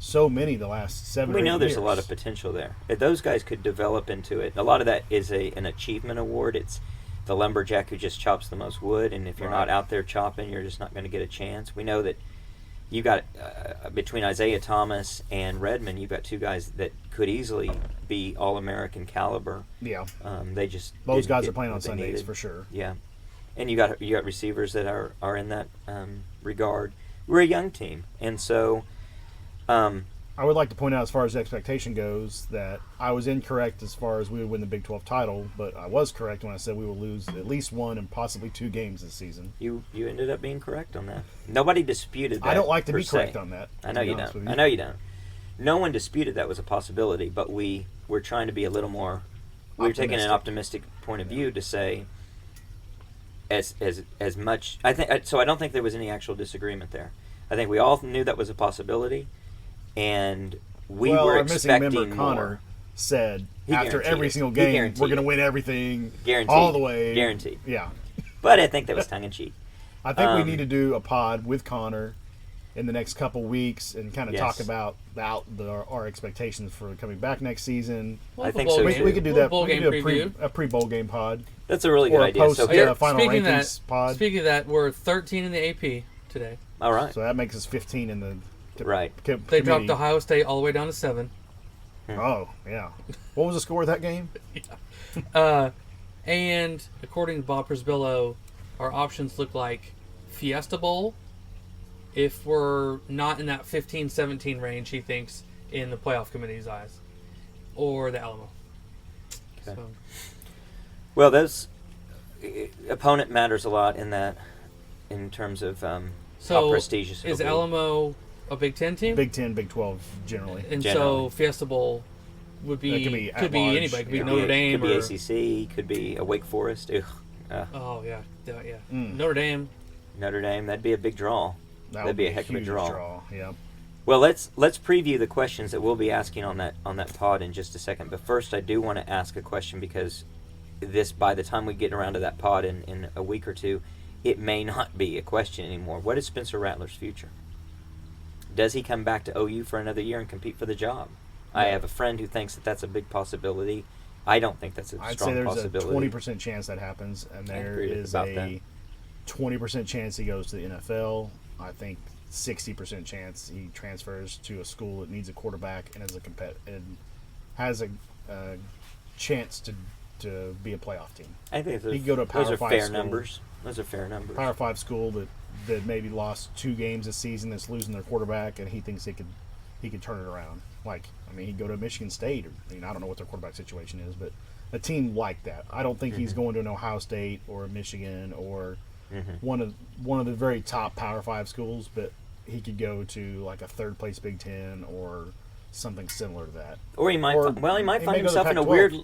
so many the last 7 or 8 We know there's years. a lot of potential there. If those guys could develop into it. A lot of that is an achievement award. It's the lumberjack who just chops the most wood, and if you're not out there chopping, you're just not going to get a chance. We know that you got between Isaiah Thomas and Redmond, you've got 2 guys that could easily be All-American caliber. Yeah. They just Those guys get are playing on what they Sundays needed. for sure. Yeah, and you got receivers that are in that regard. We're a young team, and so. I would like to point out, as far as expectation goes, that I was incorrect as far as we would win the Big 12 title, but I was correct when I said we will lose at least 1 and possibly 2 games this season. You ended up being correct on that. Nobody disputed that. I don't like to per be se. correct on that. I know you don't. I know you don't. No one disputed that was a possibility, but we're trying to be a little more. We're taking an optimistic point of view to say, as much. I think so. I don't think there was any actual disagreement there. I think we all knew that was a possibility, and we were our missing expecting member Connor more. said He after guaranteed every it. single He game, guaranteed we're going to it. win everything Guaranteed. all the way. Guaranteed. Yeah. But I think that was tongue in cheek. I think we need to do a pod with Connor in the next couple weeks and kind of talk about our expectations for coming back next season. We'll I have a think bowl so, game- too. We could do we'll that. bowl We could game do preview. a pre-bowl game pod. That's a really Or good a idea. post- So yeah. Final speaking of rankings that, pod. Speaking of that, we're 13 in the AP today. all right. So that makes us 15 in the Right. They dropped Ohio State all the way down to 7. Oh, yeah. What was the score of that game? And according to Bob Prisbillo, our options look like Fiesta Bowl if we're not in that 15-17 range, he thinks, in the playoff committee's eyes, or the Alamo. Okay. So, Well, those opponent matters a lot in that, in terms of how prestigious it'll is be. Alamo a Big Ten team? Big 10, Big 12, generally. And generally. so Fiesta Bowl would be That could be at could be large, anybody. Could be yeah. Notre Dame could be or ACC, could be a Wake Forest. Ugh. oh yeah. Mm. Notre Dame. Notre Dame, that'd be a big draw. That That'd would be a heck of a huge draw. Yeah. Well, let's preview the questions that we'll be asking on that pod in just a second. But first, I do want to ask a question, because by the time we get around to that pod in a week or two, it may not be a question anymore. What is Spencer Rattler's future? Does he come back to OU for another year and compete for the job? I have a friend who thinks that that's a big possibility. I don't think that's a I'd say strong there's possibility. a 20% chance that happens, and there agree is about a that. 20% chance he goes to the NFL. I think 60% chance he transfers to a school that needs a quarterback and and has a chance to be a playoff team. I think He could go to a Power those are 5 fair school. numbers. Those are fair numbers. Power 5 school that maybe lost 2 games this season, that's losing their quarterback, and he thinks he could turn it around. He'd go to Michigan State. I don't know what their quarterback situation is, but a team like that. I don't think he's going to an Ohio State or a Michigan or one of the very top Power 5 schools, but he could go to like a third place Big Ten or something similar to that. Or he might Or he might he find may go to himself in a Pac-12. weird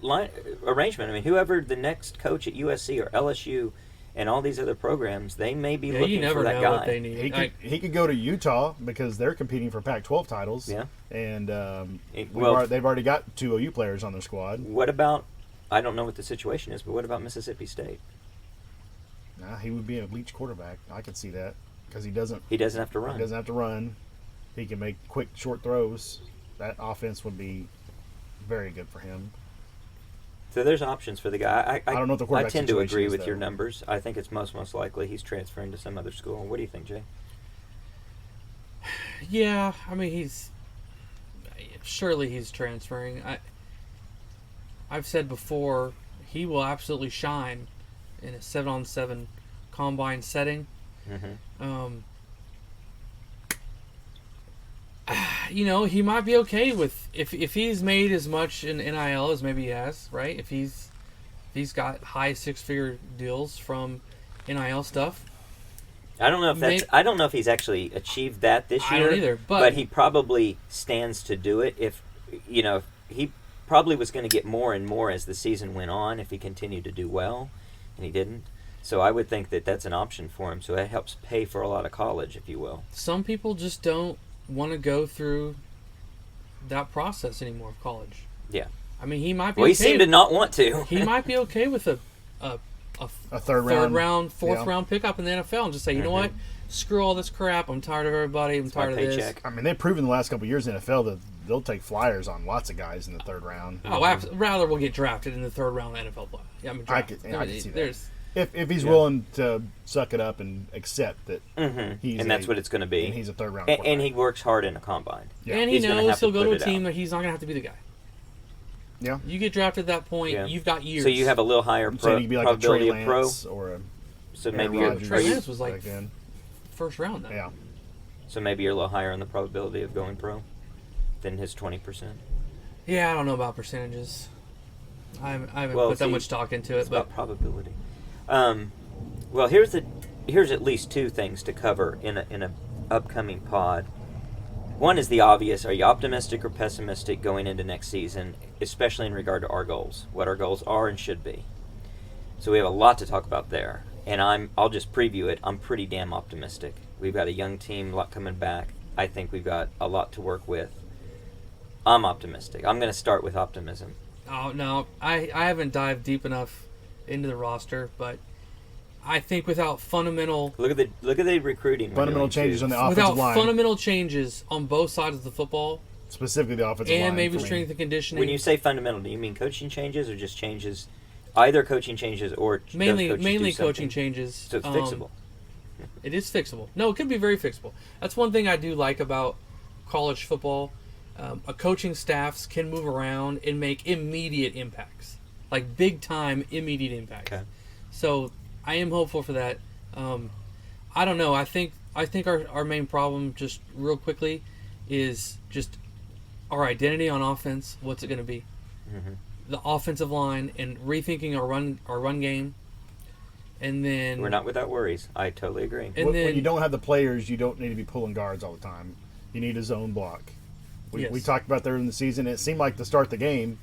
arrangement. I mean, whoever the next coach at USC or LSU and all these other programs, they may be Yeah, looking you never for that know guy. what they need. He could go to Utah because they're competing for Pac-12 titles. Yeah. And they've well- already got 2 OU players on their squad. What about, I don't know what the situation is, but what about Mississippi State? Nah, he would be an elite quarterback. I could see that because he doesn't He doesn't have to run. He doesn't have to run. He can make quick, short throws. That offense would be very good for him. So there's options for the guy. I don't know what the I quarterback tend to situation agree is, with your though. numbers. I think it's most likely he's transferring to some other school. What do you think, Jay? Yeah, I mean surely he's transferring. I've said before, he will absolutely shine in a 7-on-7 combine setting. Mm-hmm. He might be okay with if he's made as much in NIL as maybe he has, right? If he's got high 6-figure deals from NIL stuff, I don't know if I don't know if he's actually achieved that this year. I don't either, but he probably stands to do it if he probably was going to get more and more as the season went on if he continued to do well, and he didn't. So I would think that that's an option for him. So that helps pay for a lot of college, if you will. Some people just don't want to go through that process anymore of college. Yeah. I mean, he might be. Well, he seemed to not want to. He might be okay with a third round, fourth round pickup in the NFL and just say, you know what, screw all this crap. I'm tired of everybody. I'm tired of this. I mean, they've proven the last couple of years in the NFL that they'll take flyers on lots of guys in the third round. Oh, rather we'll get drafted in the third round of the NFL play. Yeah, I could see that. If he's willing to suck it up and accept that that's what it's going to be. And he's a third round and he works hard in a combine. Yeah. And he knows he'll go to a team that he's not going to have to be the guy. Yeah. You get drafted at that point, you've got years. So you have a little higher probability of pro. Or so maybe Trey Lance was like first round then. Yeah. So maybe you're a little higher on the probability of going pro than his 20%. Yeah, I don't know about percentages. I haven't put that much stock into it. It's about probability. Well, here's at least two things to cover in a upcoming pod. One is the obvious: are you optimistic or pessimistic going into next season, especially in regard to our goals, what our goals are and should be? So we have a lot to talk about there, and I'll just preview it. I'm pretty damn optimistic. We've got a young team, a lot coming back. I think we've got a lot to work with. I'm optimistic. I'm going to start with optimism. Oh no, I haven't dived deep enough into the roster, but I think without fundamental look at the recruiting fundamental changes on the offensive line, fundamental changes on both sides of the football, specifically the offensive line, and maybe strength and conditioning. When you say fundamental, do you mean coaching changes or just changes, either coaching changes or mainly coaching changes? So it's fixable. It is fixable. No, it could be very fixable. That's one thing I do like about college football. A coaching staffs can move around and make immediate impacts, like big time immediate impacts. Okay. So I am hopeful for that. I don't know. I think our main problem, just real quickly, is just our identity on offense. What's it going to be? Mm-hmm. The offensive line and rethinking our run game. And then we're not without worries. I totally agree. And when you don't have the players, you don't need to be pulling guards all the time. You need a zone block. We talked about that in the season. It seemed like to start the game,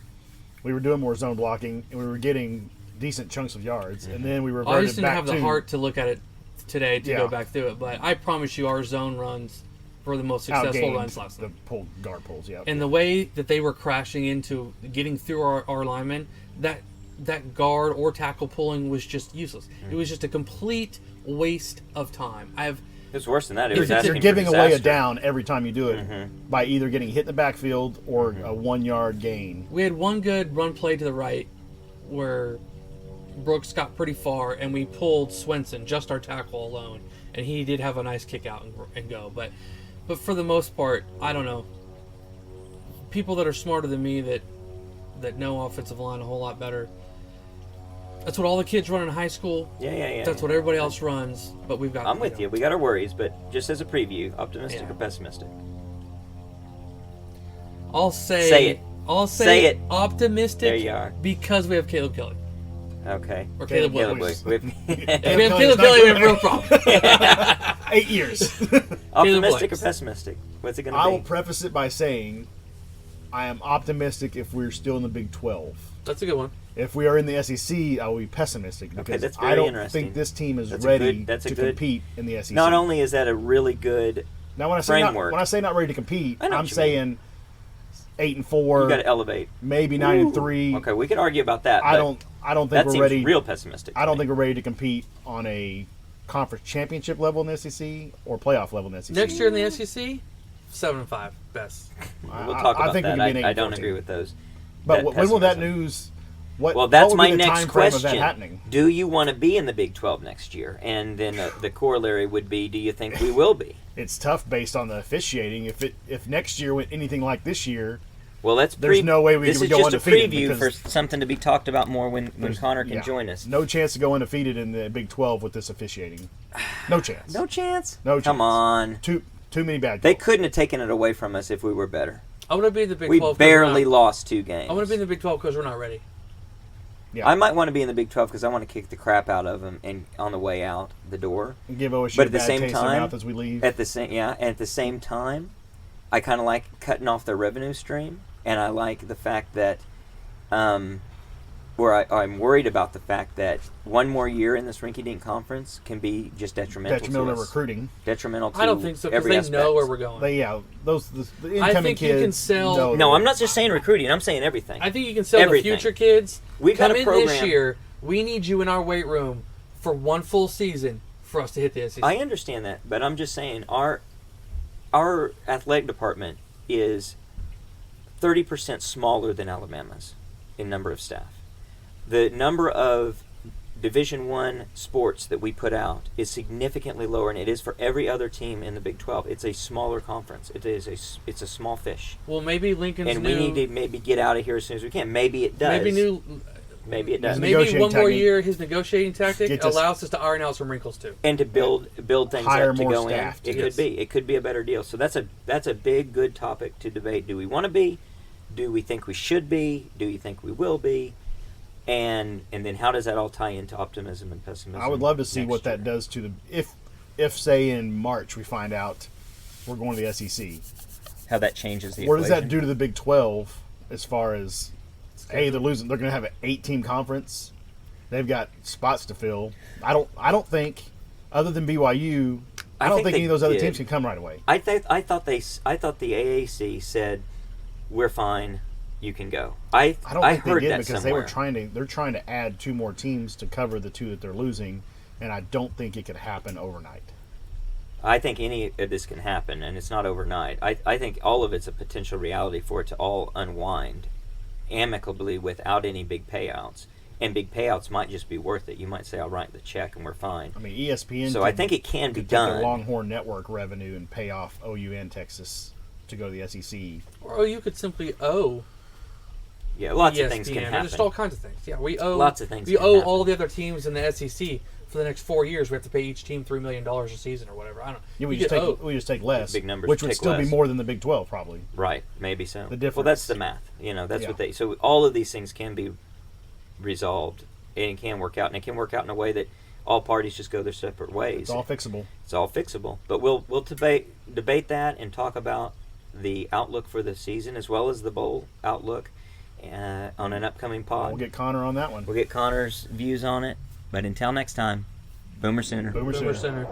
we were doing more zone blocking, and we were getting decent chunks of yards. Mm-hmm. And then we reverted back to... I just didn't have the heart to look at it today to go back through it. But I promise you our zone runs were the most successful runs last night. The guard pulls, yeah. And the way that they were crashing into getting through our linemen, that guard or tackle pulling was just useless. Mm-hmm. It was just a complete waste of time. It's worse than that. You're giving away a down every time you do it by either getting hit in the backfield or a 1 yard gain. We had one good run play to the right where Brooks got pretty far and we pulled Swenson, just our tackle alone, and he did have a nice kick out and go. But for the most part, I don't know. People that are smarter than me that know offensive line a whole lot better. That's what all the kids run in high school. Yeah. That's what everybody else runs. But we've got. I'm with you. We got our worries, but just as a preview, optimistic or pessimistic? I'll say. Say it. I'll say it. Optimistic. There you are. Because we have Caleb Kelly. Okay. Or Caleb Williams. If we have Caleb Kelly, we have a real problem. 8 years. Optimistic or pessimistic? What's it going to be? I will preface it by saying I am optimistic if we're still in the Big 12. That's a good one. If we are in the SEC, I will be pessimistic because that's very I don't interesting. think this team is ready to compete in the SEC. Not only is that a really good now, when I say not ready to compete, I'm saying 8-4. You got to elevate. Maybe 9-3. Okay, we could argue about that. I don't think we're ready. Real pessimistic. I don't think we're ready to compete on a conference championship level in the SEC or playoff level in the SEC. Next year in the SEC, 7-5 best. We'll talk about that. I don't agree with those. But when will that news? Well, that's what my the next time frame question. Of that happening? Do you want to be in the Big 12 next year? And then the corollary would be, do you think we will be? It's tough based on the officiating. If next year went anything like this year, well, there's no way we could go undefeated. This is just a preview for something to be talked about more when Connor can join us. No chance to go undefeated in the Big 12 with this officiating. No chance. No chance? No chance. Come on. Too many bad calls. They couldn't have taken it away from us if we were better. I want to be in the Big 12. We barely lost 2 games. I want to be in the Big 12 because we're not ready. Yeah. I might want to be in the Big 12 because I want to kick the crap out of them and on the way out the door. And give OSU But a at the bad same taste in time, their mouth as we leave. At the same time, I kind of like cutting off their revenue stream, and I like the fact that, I'm worried about the fact that one more year in this rinky-dink conference can be just detrimental to us. recruiting. Detrimental to I don't think so because every they aspect. know where we're going. The incoming I think kids. you can sell. know No, that. I'm not just saying recruiting. I'm saying everything. I think you can sell Everything. the future kids. We got Come a in program. this year. We need you in our weight room for one full season for us to hit the SEC. I understand that, but I'm just saying our athletic department is 30% smaller than Alabama's in number of staff. The number of Division I sports that we put out is significantly lower, and it is for every other team in the Big 12. It's a smaller conference. It's a small fish, Well, maybe Lincoln's and new. we need to maybe get out of here as soon as we can. Maybe it does. Maybe it does. Maybe Negotiating one more technique. year, his negotiating tactic Gets us- allows us to iron out some wrinkles too. And to build things Hire up to more go staff, in. It yes. could be a better deal. So that's a big good topic to debate. Do we want to be? Do we think we should be? Do you think we will be? And then how does that all tie into optimism and pessimism? I would love to see next what that year? does to the if say in March we find out we're going to the SEC. How that changes the What does that equation. do to the Big 12 as far as hey, they're losing. They're going to have an 8-team conference. They've got spots to fill. I don't think, other than BYU, I don't think any of those other teams can come right away. I thought the AAC said we're fine. You can go. I don't think heard they did that because somewhere. they're trying to add 2 more teams to cover the 2 that they're losing, and I don't think it could happen overnight. I think any of this can happen, and it's not overnight. I think all of it's a potential reality for it to all unwind amicably without any big payouts. And big payouts might just be worth it. You might say, I'll write the check and we're fine. I mean, ESPN. So I think it can be could take done. the Longhorn Network revenue and pay off OU and Texas to go to the SEC. Or you could simply owe Yeah, lots ESPN. of things can There's happen. just all kinds of things. Yeah, we owe Lots of things We can owe happen. all the other teams in the SEC for the next 4 years. We have to pay each team $3 million a season or whatever. I don't know. Yeah, we You just get owed. take less, Big numbers which would take still be less. more than the Big 12 probably. Right, maybe so. The difference. Well, that's the math. That's Yeah. what they. So all of these things can be resolved, and it can work out, and it can work out in a way that all parties just go their separate ways. It's all fixable. It's all fixable. But we'll debate that and talk about the outlook for the season as well as the bowl outlook on an upcoming pod. We'll get Connor on that one. We'll get Connor's views on it. But until next time, Boomer Sooner. Boomer Boomer Sooner. Center.